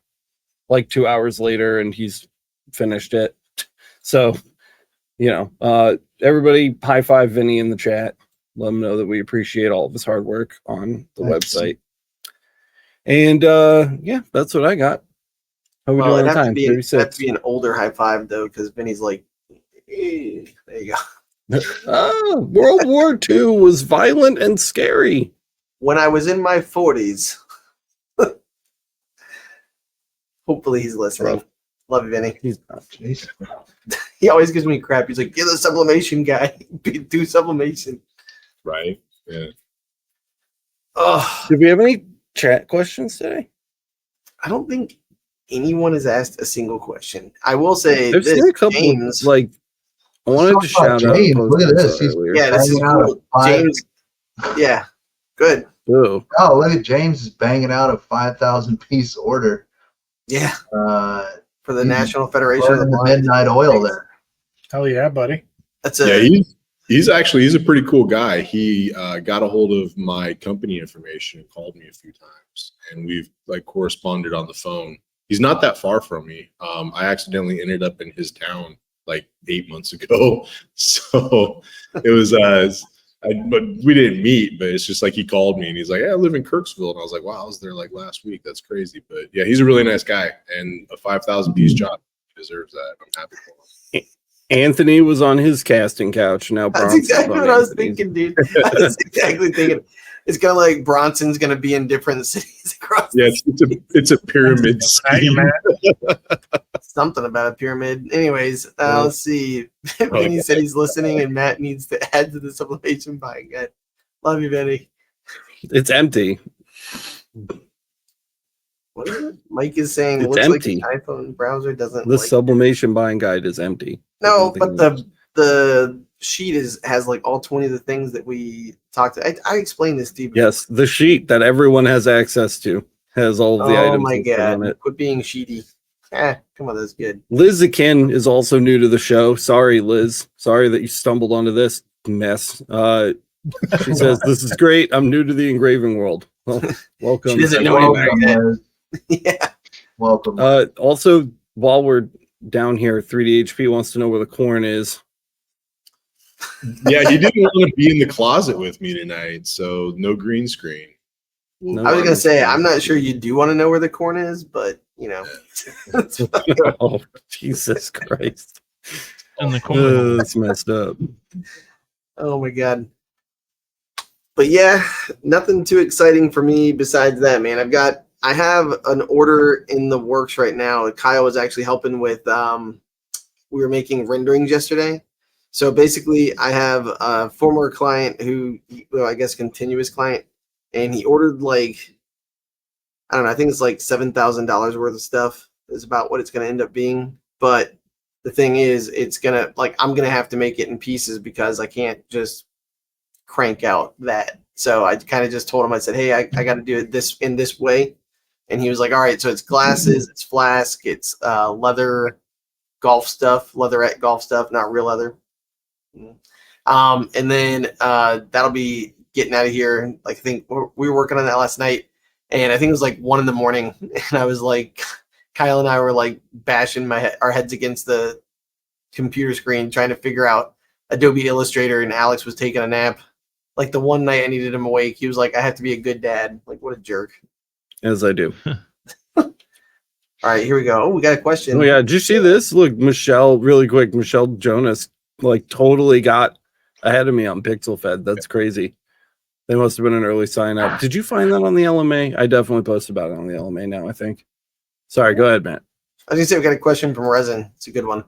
Speaker 2: like 2 hours later and he's finished it. So, everybody high five Vinny in the chat. Let him know that we appreciate all of his hard work on the website. And yeah, that's what I got. How we doing on time?
Speaker 3: It'd have to be an older high five though, because Vinny's like, there you go.
Speaker 2: World War II was violent and scary.
Speaker 3: When I was in my 40s. Hopefully he's listening. Love you, Vinny.
Speaker 2: He's not.
Speaker 3: He always gives me crap. He's like, you're the sublimation guy. Do sublimation.
Speaker 1: Right. Yeah.
Speaker 3: Oh,
Speaker 2: Did we have any chat questions today?
Speaker 3: I don't think anyone has asked a single question. I will say
Speaker 2: I've seen a couple
Speaker 3: James,
Speaker 2: I wanted to shout out.
Speaker 5: James. Look at this. He's
Speaker 3: this is cool. James, yeah, good.
Speaker 2: Ooh.
Speaker 5: Oh, look at James is banging out a 5,000 piece order.
Speaker 3: Yeah,
Speaker 5: For
Speaker 3: for the National Federation of the Blind.
Speaker 5: Midnight Oil there.
Speaker 4: Hell yeah, buddy.
Speaker 3: That's
Speaker 1: he's a pretty cool guy. He got a hold of my company information and called me a few times, and we've like corresponded on the phone. He's not that far from me. I accidentally ended up in his town like 8 months ago, so it was but we didn't meet. But it's just like he called me and he's like, "Yeah, I live in Kirksville," and I was like, "Wow, I was there like last week. That's crazy." But yeah, he's a really nice guy, and a 5,000 piece job, he deserves that. I'm happy for him.
Speaker 2: Anthony was on his casting couch. Now
Speaker 3: That's
Speaker 2: Bronson's
Speaker 3: exactly
Speaker 2: on
Speaker 3: what I was
Speaker 2: Anthony's.
Speaker 3: thinking, dude. I was exactly thinking. It's kind of like Bronson's going to be in different cities across.
Speaker 1: Yeah, it's a pyramid scheme.
Speaker 3: Something about a pyramid. Anyways, let's see. Vinny said he's listening, and Matt needs to add to the sublimation buying guide. Love you, Vinny.
Speaker 2: It's empty.
Speaker 3: What is it? Mike is saying
Speaker 2: It's
Speaker 3: looks
Speaker 2: empty.
Speaker 3: like his iPhone browser doesn't.
Speaker 2: The
Speaker 3: like
Speaker 2: sublimation buying guide is empty.
Speaker 3: No, but the sheet has like all 20 of the things that we talked. I explained this to you.
Speaker 2: Yes, the sheet that everyone has access to has all of the items.
Speaker 3: Oh my
Speaker 2: listed on
Speaker 3: god!
Speaker 2: it.
Speaker 3: Quit being sheety. Come on, that's good.
Speaker 2: Liz Akin is also new to the show. Sorry, Liz. Sorry that you stumbled onto this mess. She says, "This is great. I'm new to the engraving world." Well, welcome.
Speaker 3: She doesn't know anybody yet. Yeah.
Speaker 5: Welcome.
Speaker 2: Also, while we're down here, 3DHP wants to know where the corn is.
Speaker 1: Yeah, he didn't want to be in the closet with me tonight, so no green screen.
Speaker 2: No
Speaker 3: I was gonna
Speaker 2: green
Speaker 3: say
Speaker 2: screen.
Speaker 3: I'm not sure you do want to know where the corn is, but you know.
Speaker 2: Oh, Jesus Christ.
Speaker 6: In the corner.
Speaker 2: That's messed up.
Speaker 3: Oh my god. But yeah, nothing too exciting for me besides that, man. I have an order in the works right now. Kyle was actually helping with we were making renderings yesterday. So basically I have a former client who, well, I guess continuous client, and he ordered like, I don't know, I think it's like $7,000 worth of stuff is about what it's going to end up being. But the thing is, it's going to, like, I'm going to have to make it in pieces because I can't just crank out that. So I kind of just told him, I said, hey, I got to do it in this way. And he was like, all right, so it's glasses, it's flask, it's leather golf stuff, leatherette golf stuff, not real leather. And then that'll be getting out of here. Like, I think we were working on that last night, and I think it was like 1 a.m, and I was like, Kyle and I were like bashing our heads against the computer screen trying to figure out Adobe Illustrator, and Alex was taking a nap. Like the one night I needed him awake, he was like, I have to be a good dad. Like, what a jerk.
Speaker 2: As I do.
Speaker 3: All right, here we go. Oh, we got a question.
Speaker 2: Oh yeah, did you see this? Look, Michelle, really quick. Michelle Jonas like totally got ahead of me on Pixel Fed. That's crazy. They must have been an early sign up. Did you find that on the LMA? I definitely posted about it on the LMA now, I think. Sorry, go ahead, Matt.
Speaker 3: I was gonna say we got a question from Resin. It's a good one.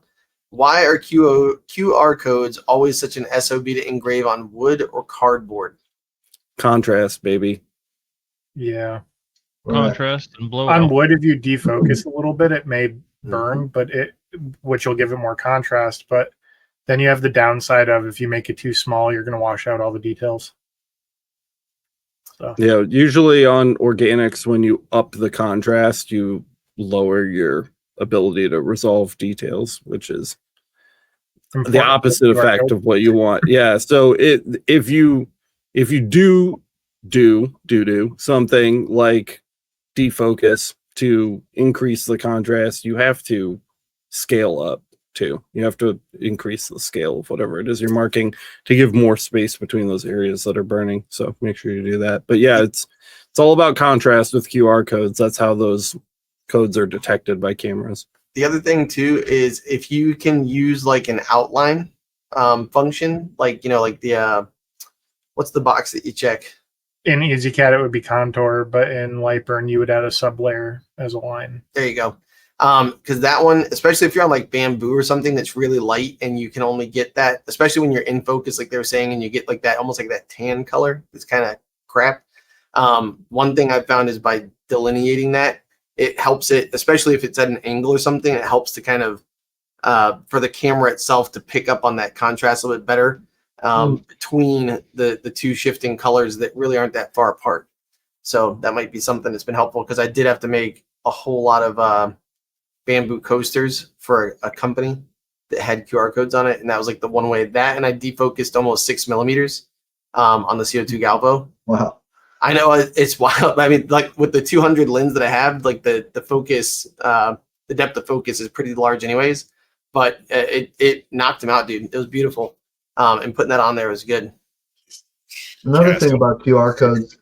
Speaker 3: Why are QR codes always such an SOB to engrave on wood or cardboard?
Speaker 2: Contrast, baby.
Speaker 4: Yeah.
Speaker 6: Contrast and blow
Speaker 4: On
Speaker 6: out.
Speaker 4: wood, if you defocus a little bit, it may burn, but which will give it more contrast. But then you have the downside of if you make it too small, you're going to wash out all the details. So
Speaker 2: Yeah, usually on organics, when you up the contrast, you lower your ability to resolve details, which is the opposite effect of what you want. Yeah, so if you do something like defocus to increase the contrast, you have to scale up too. You have to increase the scale of whatever it is you're marking to give more space between those areas that are burning. So make sure you do that. But yeah, it's all about contrast with QR codes. That's how those codes are detected by cameras.
Speaker 3: The other thing too is if you can use like an outline function, like, you know, like the what's the box that you check?
Speaker 4: in EasyCAD, it would be contour, but in Lightburn, you would add a sublayer as a line.
Speaker 3: There you go. Because that one, especially if you're on like bamboo or something that's really light and you can only get that, especially when you're in focus, like they were saying, and you get like that, almost like that tan color, it's kind of crap. One thing I've found is by delineating that, it helps it, especially if it's at an angle or something, it helps to kind of, for the camera itself to pick up on that contrast a little bit better between the two shifting colors that really aren't that far apart. So that might be something that's been helpful, because I did have to make a whole lot of bamboo coasters for a company that had QR codes on it, and that was like the one way that, and I defocused almost 6 millimeters on the CO2 Galvo.
Speaker 5: Wow.
Speaker 3: I know it's wild. I mean, like with the 200 lens that I have, like the focus, the depth of focus is pretty large anyways, but it knocked him out, dude. It was beautiful. And putting that on there was good.
Speaker 5: Another thing about QR codes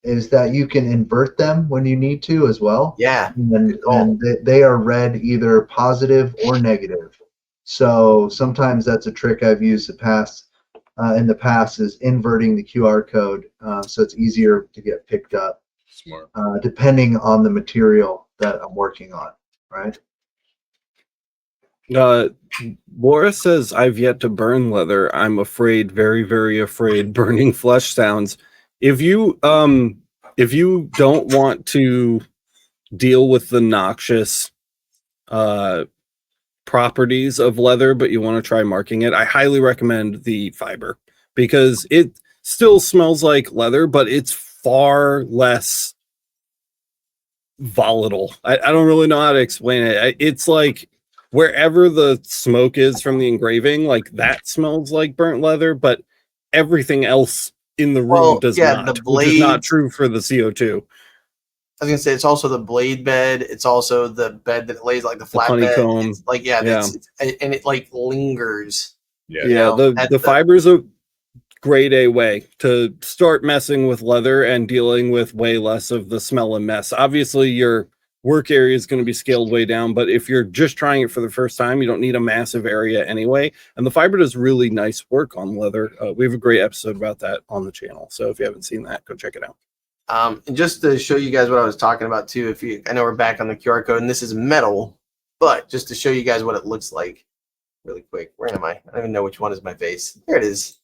Speaker 5: is that you can invert them when you need to as well.
Speaker 3: Yeah.
Speaker 5: And they are read either positive or negative. So sometimes that's a trick I've used in the past is inverting the QR code, so it's easier to get picked up.
Speaker 1: Smart.
Speaker 5: Depending on the material that I'm working on, right?
Speaker 2: Laura says, I've yet to burn leather. I'm afraid, very, very afraid, burning flesh sounds. If you don't want to deal with the noxious properties of leather, but you want to try marking it, I highly recommend the fiber, because it still smells like leather, but it's far less volatile. I don't really know how to explain it. It's like wherever the smoke is from the engraving, like that smells like burnt leather, but everything else in the room does not.
Speaker 3: The blade,
Speaker 2: which is not true for the CO2.
Speaker 3: I was gonna say it's also the blade bed. It's also the bed that lays like the flat
Speaker 2: honeycomb.
Speaker 3: bed. It's like and it like lingers.
Speaker 2: Yeah, the fiber's a grade A way to start messing with leather and dealing with way less of the smell and mess. Obviously, your work area is going to be scaled way down, but if you're just trying it for the first time, you don't need a massive area anyway. And the fiber does really nice work on leather. We have a great episode about that on the channel, so if you haven't seen that, go check it out.
Speaker 3: And just to show you guys what I was talking about too, I know we're back on the QR code, and this is metal, but just to show you guys what it looks like really quick. Where am I? I don't even know which one is my face. There it is.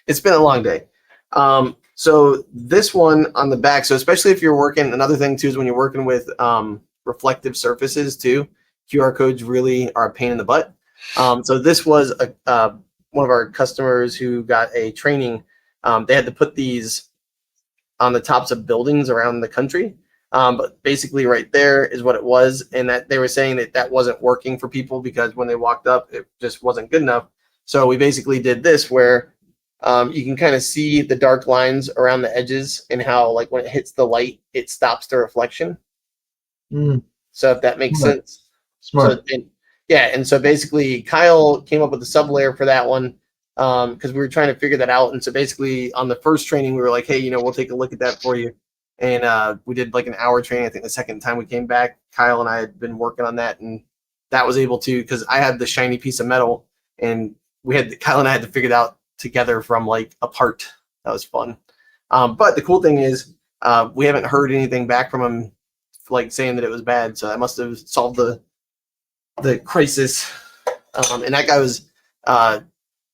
Speaker 3: It's been a long day. So this one on the back, so especially if you're working, another thing too is when you're working with reflective surfaces too, QR codes really are a pain in the butt. So this was one of our customers who got a training. They had to put these on the tops of buildings around the country. But basically right there is what it was. And that they were saying that wasn't working for people because when they walked up, it just wasn't good enough. So we basically did this where you can kind of see the dark lines around the edges and how like when it hits the light, it stops the reflection.
Speaker 5: Mm,
Speaker 3: So if that makes
Speaker 5: Smart.
Speaker 3: sense.
Speaker 5: smart.
Speaker 3: So, and so basically Kyle came up with a sub layer for that one because we were trying to figure that out. And so basically on the first training, we were like, hey, we'll take a look at that for you. And we did like an hour training. I think the second time we came back, Kyle and I had been working on that, and that was able to, because I had the shiny piece of metal, and Kyle and I had to figure it out together from like a part. That was fun. But the cool thing is we haven't heard anything back from him like saying that it was bad. So I must have solved the crisis. And that guy was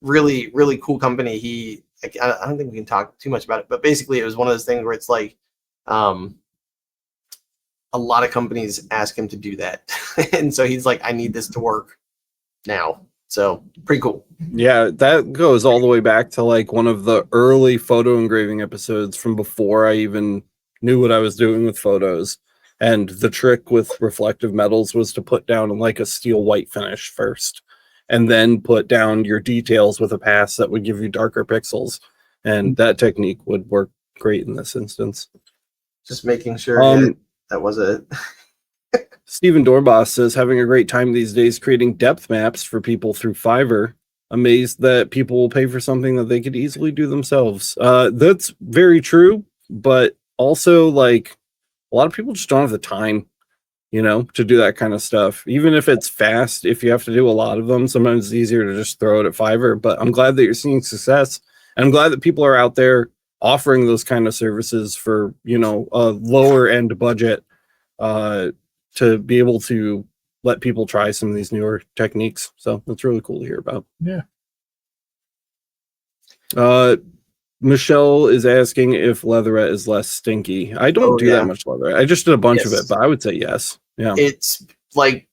Speaker 3: really, really cool company. I don't think we can talk too much about it, but basically it was one of those things where it's like a lot of companies ask him to do that. And so he's like, I need this to work now. So pretty cool.
Speaker 2: Yeah, that goes all the way back to like one of the early photo engraving episodes from before I even knew what I was doing with photos. And the trick with reflective metals was to put down like a steel white finish first, and then put down your details with a pass that would give you darker pixels. And that technique would work great in this instance.
Speaker 3: Just making sure that was it.
Speaker 2: Stephen Dorboss says, having a great time these days creating depth maps for people through Fiverr. Amazed that people will pay for something that they could easily do themselves. That's very true, but also like a lot of people just don't have the time, to do that kind of stuff. Even if it's fast, if you have to do a lot of them, sometimes it's easier to just throw it at Fiverr. But I'm glad that you're seeing success. And I'm glad that people are out there offering those kind of services for, a lower end budget to be able to let people try some of these newer techniques. So that's really cool to hear about.
Speaker 4: Yeah.
Speaker 2: Michelle is asking if leatherette is less stinky. I don't do that much leatherette. I just did a bunch of it, but I would say yes. Yeah.
Speaker 3: It's like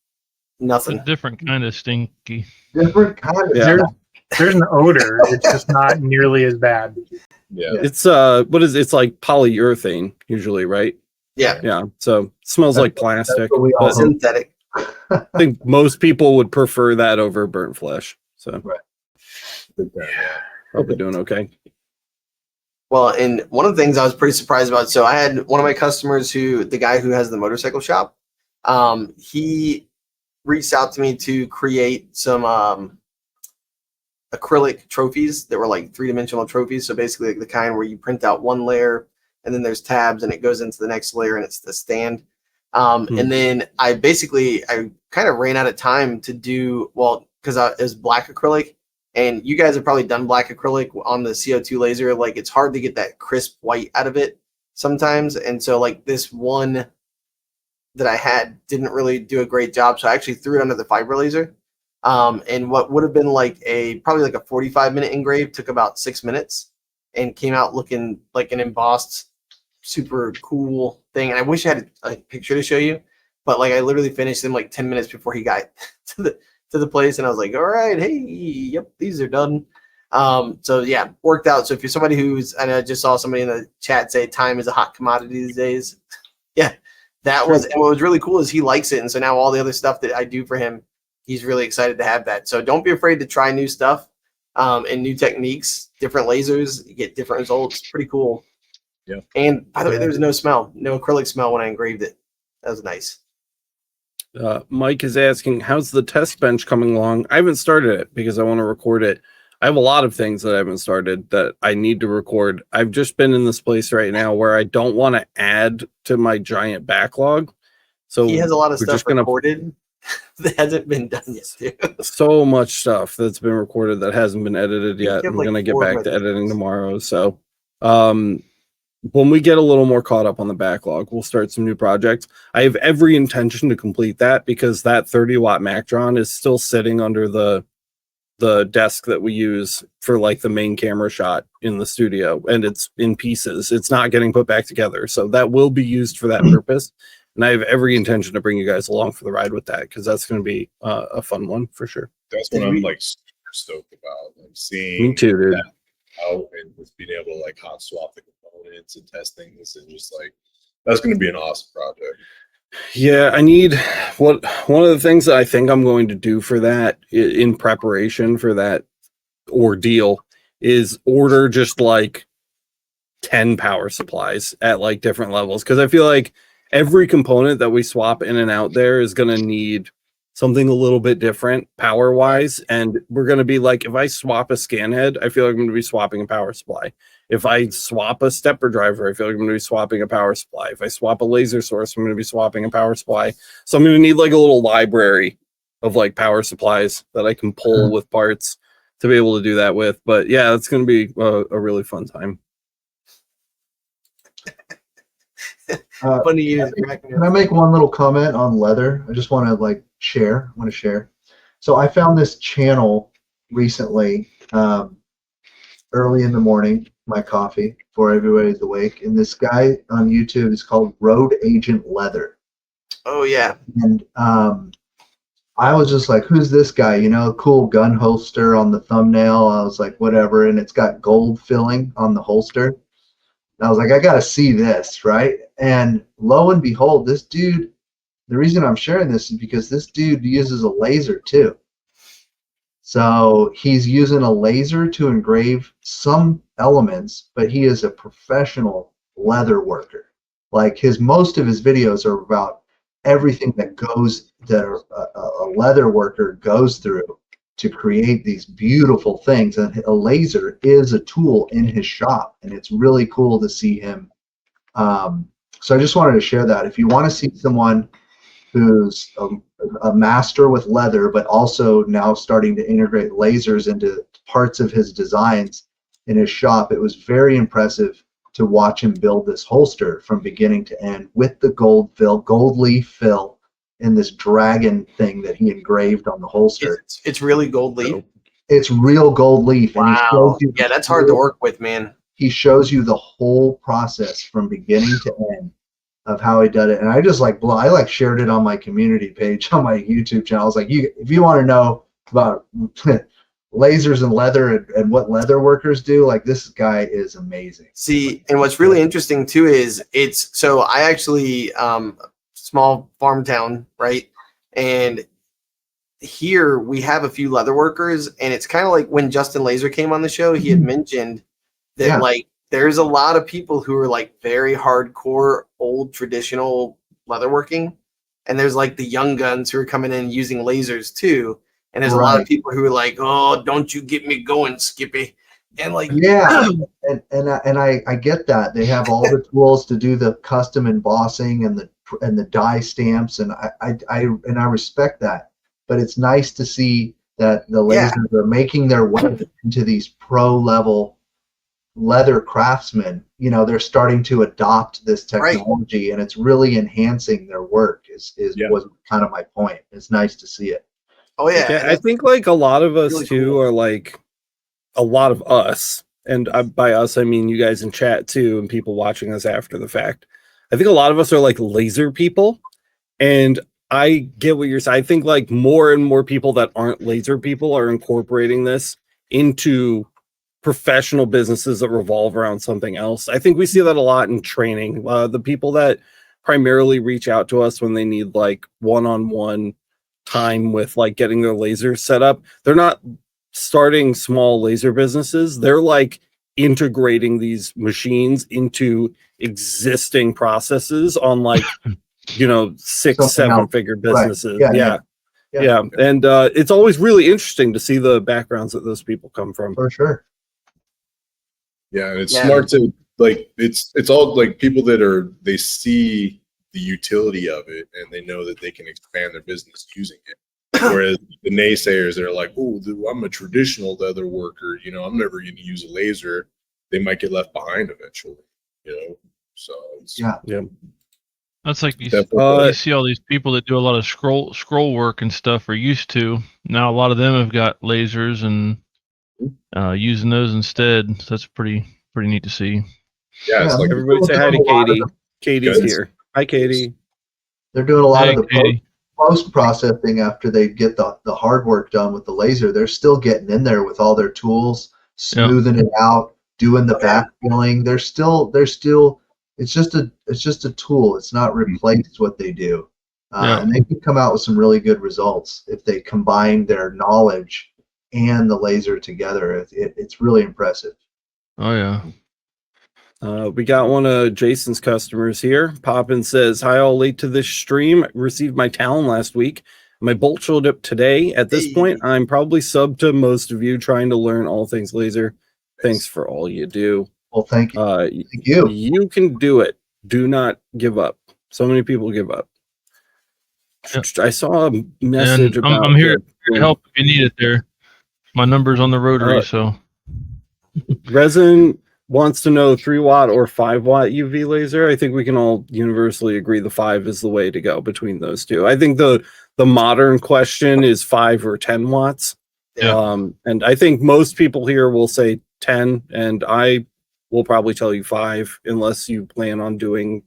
Speaker 6: A
Speaker 3: nothing.
Speaker 6: different kind of stinky.
Speaker 5: Different kind of
Speaker 2: Yeah.
Speaker 4: There's an odor. It's just not nearly as bad.
Speaker 1: Yeah.
Speaker 2: It's it's like polyurethane usually, right?
Speaker 3: Yeah.
Speaker 2: Yeah. So it smells like plastic.
Speaker 5: what we all
Speaker 2: But
Speaker 3: Synthetic.
Speaker 2: I think most people would prefer that over burnt flesh. So hope you're doing okay.
Speaker 3: Well, and one of the things I was pretty surprised about, so I had one of my customers the guy who has the motorcycle shop, he reached out to me to create some acrylic trophies that were like 3-dimensional trophies. So basically like the kind where you print out one layer and then there's tabs and it goes into the next layer and it's the stand. And then I kind of ran out of time to do, because it was black acrylic. And you guys have probably done black acrylic on the CO2 laser. Like it's hard to get that crisp white out of it sometimes. And so like this one that I had didn't really do a great job. So I actually threw it under the fiber laser. And what would have been like probably like a 45-minute engrave took about 6 minutes and came out looking like an embossed, super cool thing. And I wish I had a picture to show you, but like I literally finished in like 10 minutes before he got to the place, and I was like, all right, hey, yep, these are done. So yeah, worked out. So if you're somebody and I just saw somebody in the chat say time is a hot commodity these days. Yeah, and what was really cool is he likes it. And so now all the other stuff that I do for him, he's really excited to have that. So don't be afraid to try new stuff and new techniques, different lasers, you get different results. Pretty cool.
Speaker 1: Yeah.
Speaker 3: And by the way, there's no acrylic smell when I engraved it. That was nice.
Speaker 2: Mike is asking, how's the test bench coming along? I haven't started it because I want to record it. I have a lot of things that I haven't started that I need to record. I've just been in this place right now where I don't want to add to my giant backlog. So
Speaker 3: he has a lot of stuff
Speaker 2: gonna,
Speaker 3: recorded that hasn't been done yet, too.
Speaker 2: So much stuff that's been recorded that hasn't been edited yet. I'm
Speaker 3: like
Speaker 2: going to get back to editing tomorrow. So when we get a little more caught up on the backlog, we'll start some new projects. I have every intention to complete that because that 30-watt Mactron is still sitting under the desk that we use for like the main camera shot in the studio, and it's in pieces. It's not getting put back together. So that will be used for that purpose. And I have every intention to bring you guys along for the ride with that because that's going to be a fun one for sure.
Speaker 1: That's what I'm like super stoked about. Like seeing
Speaker 2: Me too, dude.
Speaker 1: that out and just being able to like hot swap the components and test things and just like that's going to be an awesome project.
Speaker 2: Yeah, I need one of the things that I think I'm going to do for that in preparation for that ordeal is order just like 10 power supplies at like different levels, because I feel like every component that we swap in and out there is going to need something a little bit different power wise, and we're going to be like, if I swap a scan head, I feel like I'm going to be swapping a power supply. If I swap a stepper driver, I feel like I'm going to be swapping a power supply. If I swap a laser source, I'm going to be swapping a power supply. So I'm going to need like a little library of like power supplies that I can pull with parts to be able to do that with. But yeah, it's going to be a really fun time.
Speaker 3: Funny use.
Speaker 5: Can I make one little comment on leather? I just want to like share. I want to share. So I found this channel recently, early in the morning, my coffee before everybody's awake, and this guy on YouTube is called Road Agent Leather.
Speaker 3: Oh yeah.
Speaker 5: And I was just like, who's this guy? You know, cool gun holster on the thumbnail. I was like, whatever, and it's got gold filling on the holster. I was like, I got to see this, right? And lo and behold, this dude, the reason I'm sharing this is because this dude uses a laser too. So he's using a laser to engrave some elements, but he is a professional leather worker. Like most of his videos are about everything that a leather worker goes through to create these beautiful things. And a laser is a tool in his shop, and it's really cool to see him. So I just wanted to share that. If you want to see someone who's a master with leather, but also now starting to integrate lasers into parts of his designs in his shop, it was very impressive to watch him build this holster from beginning to end with the gold leaf fill, in this dragon thing that he engraved on the holster.
Speaker 3: It's really gold leaf.
Speaker 5: It's real gold leaf.
Speaker 3: Wow.
Speaker 5: And he shows you
Speaker 3: That's hard to work with, man.
Speaker 5: He shows you the whole process from beginning to end of how he did it. And I just like, I like shared it on my community page on my YouTube channel. I was like, if you want to know about lasers and leather and what leather workers do, like, this guy is amazing.
Speaker 3: See, and what's really interesting too is so I actually, small farm town, right? And here we have a few leather workers, and it's kind of like when Justin Laser came on the show, he had mentioned that like there's a lot of people who are like very hardcore old traditional leatherworking, and there's like the young guns who are coming in using lasers too, and there's a lot of people who are like, oh, don't you get me going, Skippy. And like,
Speaker 5: and I get that they have all the tools to do the custom embossing and the die stamps, and I respect that. But it's nice to see that the lasers are making their way into these pro level leather craftsmen. You know, they're starting to adopt this technology, and it's really enhancing their work. Was kind of my point. It's nice to see it.
Speaker 3: Oh yeah,
Speaker 2: I think like a lot of us really too are like. A lot of us, and by us I mean you guys in chat too, and people watching us after the fact. I think a lot of us are like laser people, and I get what you're saying. I think like more and more people that aren't laser people are incorporating this into professional businesses that revolve around something else. I think we see that a lot in training. The people that primarily reach out to us when they need like one-on-one time with like getting their laser set up, they're not starting small laser businesses. They're like integrating these machines into existing processes on like, you know, 6-7 figure businesses. Right. Yeah. And it's always really interesting to see the backgrounds that those people come from.
Speaker 5: For sure.
Speaker 1: Yeah, and it's smart to like, it's all like people that they see the utility of it, and they know that they can expand their business using it. Whereas the naysayers, they're like, oh, I'm a traditional leather worker, you know, I'm never going to use a laser. They might get left behind eventually, you know. So
Speaker 6: that's like you see all these people that do a lot of scroll work and stuff are used to. Now a lot of them have got lasers and using those instead. So that's pretty neat to see.
Speaker 1: Yeah, it's like
Speaker 2: everybody say hi to Katie. Katie's here. Hi, Katie.
Speaker 5: They're doing a lot of the post-processing after they get the hard work done with the laser. They're still getting in there with all their tools, smoothing it out, doing the backfilling. They're still it's just a tool. It's not replaced what they do. And they can come out with some really good results if they combine their knowledge and the laser together. It's really impressive.
Speaker 6: Oh yeah.
Speaker 2: We got one of Jason's customers here. Poppin says, "Hi, all, late to this stream. Received my Talon last week. My bolt showed up today. At this point, I'm probably sub to most of you, trying to learn all things laser. Thanks for all you do."
Speaker 5: Well, thank you. Thank you.
Speaker 2: You can do it. Do not give up. So many people give up.
Speaker 6: Yep.
Speaker 2: I saw a message
Speaker 6: And
Speaker 2: about.
Speaker 6: I'm here to help if you need it there. My number's on the rotary, so.
Speaker 2: Resin wants to know 3-watt or 5-watt UV laser. I think we can all universally agree the 5 is the way to go between those two. I think the modern question is 5 or 10 watts.
Speaker 6: Yeah.
Speaker 2: And I think most people here will say 10, and I will probably tell you 5 unless you plan on doing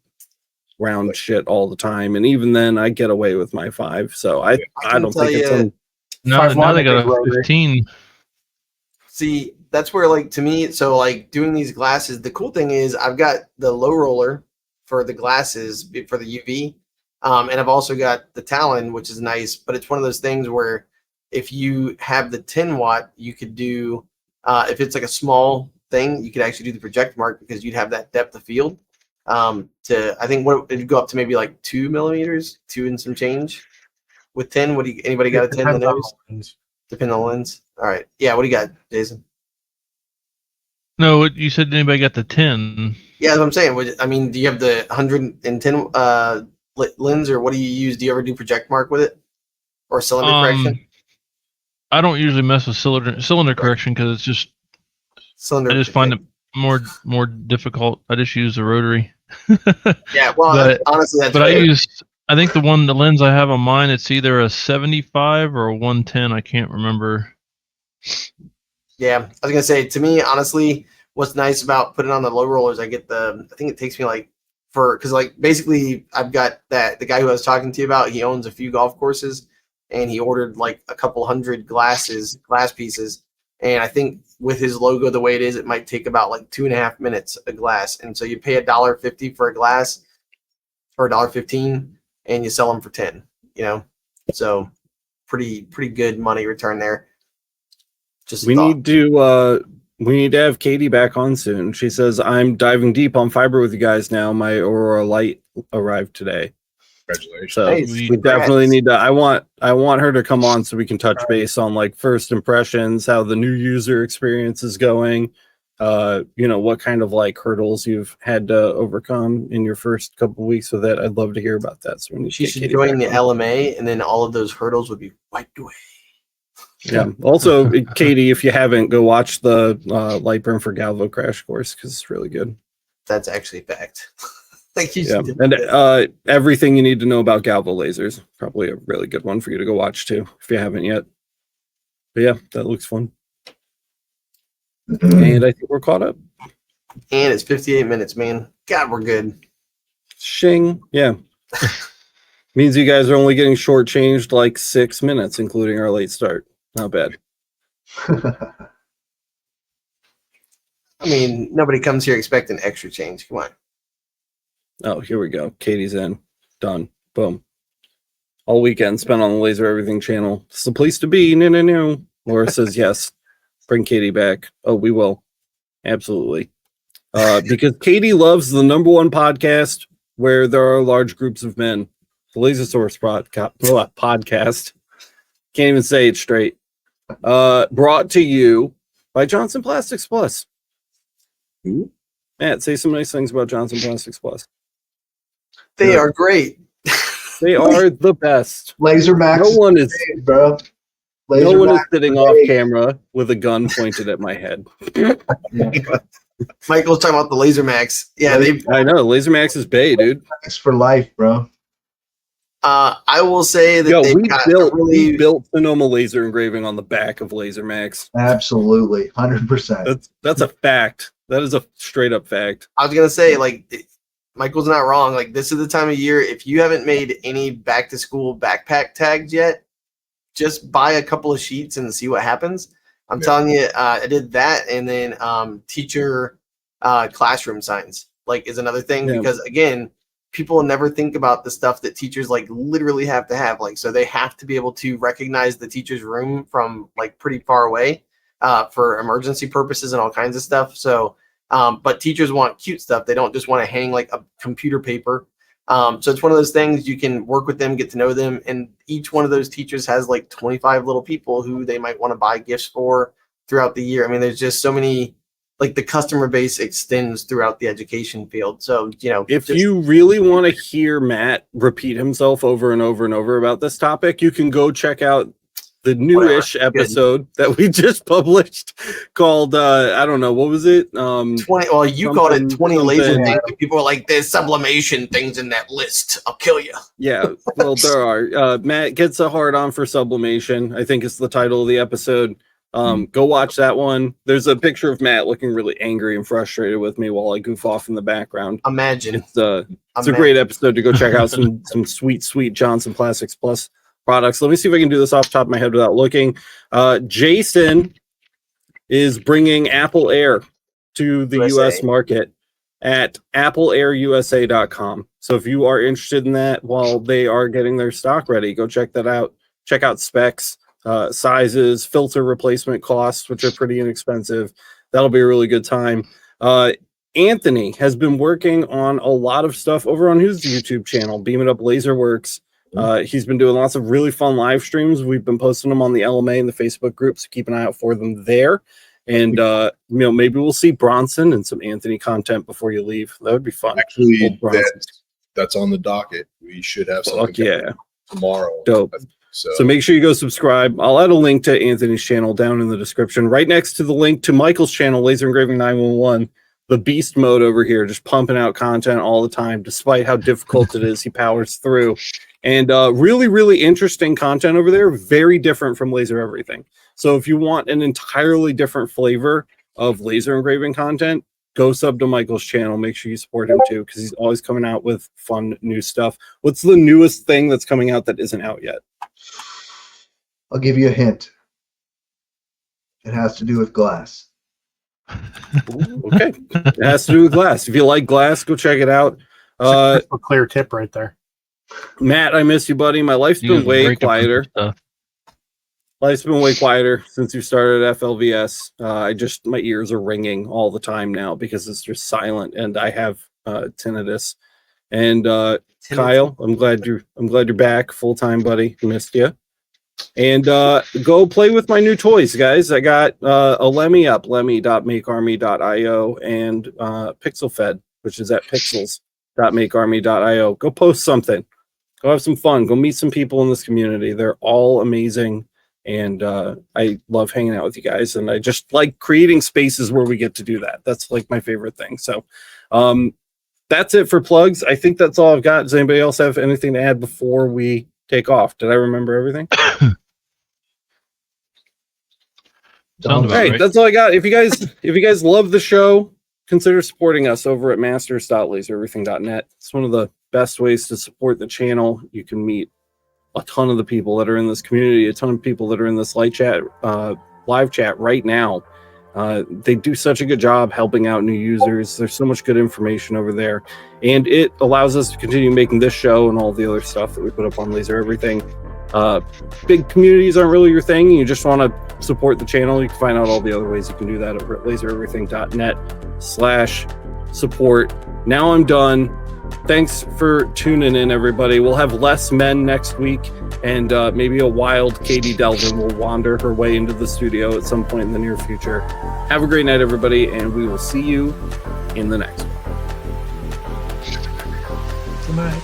Speaker 2: round shit all the time. And even then, I get away with my 5. So I don't think it's
Speaker 6: now they got a 15.
Speaker 3: See, that's where, like, to me, so like doing these glasses, the cool thing is I've got the low roller for the glasses for the UV. And I've also got the Talon, which is nice, but it's one of those things where if you have the 10 watt, you could do, if it's like a small thing, you could actually do the project mark because you'd have that depth of field. To, I think what it'd go up to maybe like 2 millimeters, 2 and some change. With 10, anybody got a 10 in the nose? Depending on the lens. All right. Yeah. What do you got, Jason?
Speaker 6: No, you said anybody got the 10.
Speaker 3: Yeah, that's what I'm saying. I mean, do you have the 110 lens, or what do you use? Do you ever do project mark with it, or cylinder correction?
Speaker 6: I don't usually mess with cylinder correction because it's just
Speaker 3: cylinder.
Speaker 6: I just find it more difficult. I just use the rotary.
Speaker 3: Yeah, well, honestly, that's.
Speaker 6: But I think the lens I have on mine, it's either a 75 or a 110. I can't remember.
Speaker 3: Yeah, I was gonna say, to me, honestly, what's nice about putting on the low rollers, I think it takes me because basically I've got the guy who I was talking to you about, he owns a few golf courses, and he ordered like a couple hundred glass pieces, and I think with his logo the way it is, it might take about like 2.5 minutes a glass, and so you pay $1.50 for a glass, or $1.15, and you sell them for 10. So pretty good money return there.
Speaker 2: We need to have Katie back on soon. She says, "I'm diving deep on fiber with you guys now. My Aurora Light arrived today."
Speaker 1: Congratulations.
Speaker 2: So
Speaker 3: Nice.
Speaker 2: we definitely need to. I want her to come on so we can touch base on like first impressions, how the new user experience is going. What kind of like hurdles you've had to overcome in your first couple of weeks with it. I'd love to hear about that. So
Speaker 3: she should join the LMA, and then all of those hurdles would be wiped away.
Speaker 2: Yeah. Also, Katie, if you haven't, go watch the Lightburn for Galvo crash course because it's really good.
Speaker 3: That's actually a fact.
Speaker 2: And everything you need to know about Galvo lasers, probably a really good one for you to go watch too if you haven't yet. But yeah, that looks fun. And I think we're caught up.
Speaker 3: And it's 58 minutes, man. God, we're good.
Speaker 2: Shing. Yeah. Means you guys are only getting shortchanged like 6 minutes, including our late start. Not bad.
Speaker 3: I mean, nobody comes here expecting extra change. Come on.
Speaker 2: Oh, here we go. Katie's in. Done. Boom. All weekend spent on the Laser Everything channel. It's the place to be. No. Laura says yes. Bring Katie back. Oh, we will. Absolutely. Because Katie loves the #1 podcast where there are large groups of men. The Laser Source podcast. Can't even say it straight. Brought to you by Johnson Plastics Plus. Matt, say some nice things about Johnson Plastics Plus.
Speaker 3: They are great.
Speaker 2: They are the best.
Speaker 5: Laser Max.
Speaker 2: No one is,
Speaker 5: bro.
Speaker 2: no one is sitting off camera with a gun pointed at my head.
Speaker 3: Michael's talking about the Laser Max. Yeah,
Speaker 2: I know. Laser Max is bay, dude.
Speaker 5: Max for life, bro.
Speaker 3: I will say that
Speaker 2: we built Sonoma laser engraving on the back of Laser Max.
Speaker 5: Absolutely, 100%.
Speaker 2: That's a fact. That is a straight up fact.
Speaker 3: I was gonna say, like, Michael's not wrong. Like, this is the time of year, if you haven't made any back to school backpack tags yet, just buy a couple of sheets and see what happens. I'm telling you, I did that, and then teacher classroom signs is another thing, because again, people never think about the stuff that teachers like literally have to have. Like, so they have to be able to recognize the teacher's room from like pretty far away for emergency purposes and all kinds of stuff. So, but teachers want cute stuff. They don't just want to hang like a computer paper. So it's one of those things you can work with them, get to know them. And each one of those teachers has like 25 little people who they might want to buy gifts for throughout the year. I mean, there's just so many, like the customer base extends throughout the education field. So, you know,
Speaker 2: if you really want to hear Matt repeat himself over and over and over about this topic, you can go check out the newish episode that we just published called I don't know, what was it?
Speaker 3: 20. Well, you called it 20 laser things. People are like, there's sublimation things in that list. I'll kill you.
Speaker 2: Yeah, well, there are. Matt gets a hard on for sublimation, I think is the title of the episode. Go watch that one. There's a picture of Matt looking really angry and frustrated with me while I goof off in the background.
Speaker 3: Imagine.
Speaker 2: It's a great episode to go check out some sweet Johnson Plastics Plus products. Let me see if I can do this off the top of my head without looking. Jason is bringing Apple Air to the US market at appleairusa.com. So if you are interested in that while they are getting their stock ready, go check that out. Check out specs, sizes, filter replacement costs, which are pretty inexpensive. That'll be a really good time. Anthony has been working on a lot of stuff over on his YouTube channel, Beam It Up Laser Works. He's been doing lots of really fun live streams. We've been posting them on the LMA and the Facebook group, so keep an eye out for them there. And maybe we'll see Bronson and some Anthony content before you leave. That would be fun.
Speaker 1: Actually, that's on the docket. We should have something tomorrow.
Speaker 2: Dope. So make sure you go subscribe. I'll add a link to Anthony's channel down in the description, right next to the link to Michael's channel, Laser Engraving 911. The beast mode over here, just pumping out content all the time, despite how difficult it is. He powers through. And really, really interesting content over there. Very different from Laser Everything. So if you want an entirely different flavor of laser engraving content, go sub to Michael's channel. Make sure you support him too, because he's always coming out with fun new stuff. What's the newest thing that's coming out that isn't out yet?
Speaker 5: I'll give you a hint. It has to do with glass.
Speaker 2: Ooh, okay. It has to do with glass. If you like glass, go check it out.
Speaker 4: A clear tip right there.
Speaker 2: Matt, I miss you, buddy. My life's been way quieter. Life's been way quieter since you started at FLVS. My ears are ringing all the time now because it's just silent, and I have tinnitus. And Kyle, I'm glad you're back full time, buddy. Missed you. And go play with my new toys, guys. I got a Lemmy up, lemmy.makearmy.io, and PixelFed, which is at pixels.makearmy.io. Go post something. Go have some fun. Go meet some people in this community. They're all amazing. And I love hanging out with you guys. And I just like creating spaces where we get to do that. That's like my favorite thing. So that's it for plugs. I think that's all I've got. Does anybody else have anything to add before we take off? Did I remember everything? All right, that's all I got. If you guys love the show, consider supporting us over at masters.lasereverything.net. It's one of the best ways to support the channel. You can meet a ton of the people that are in this community, a ton of people that are in this live chat right now. They do such a good job helping out new users. There's so much good information over there, and it allows us to continue making this show and all the other stuff that we put up on Laser Everything. Big communities aren't really your thing. You just want to support the channel. You can find out all the other ways you can do that over at lasereverything.net/support. Now I'm done. Thanks for tuning in, everybody. We'll have less men next week, and maybe a wild Katie Delvin will wander her way into the studio at some point in the near future. Have a great night, everybody, and we will see you in the next one.
Speaker 4: Good night.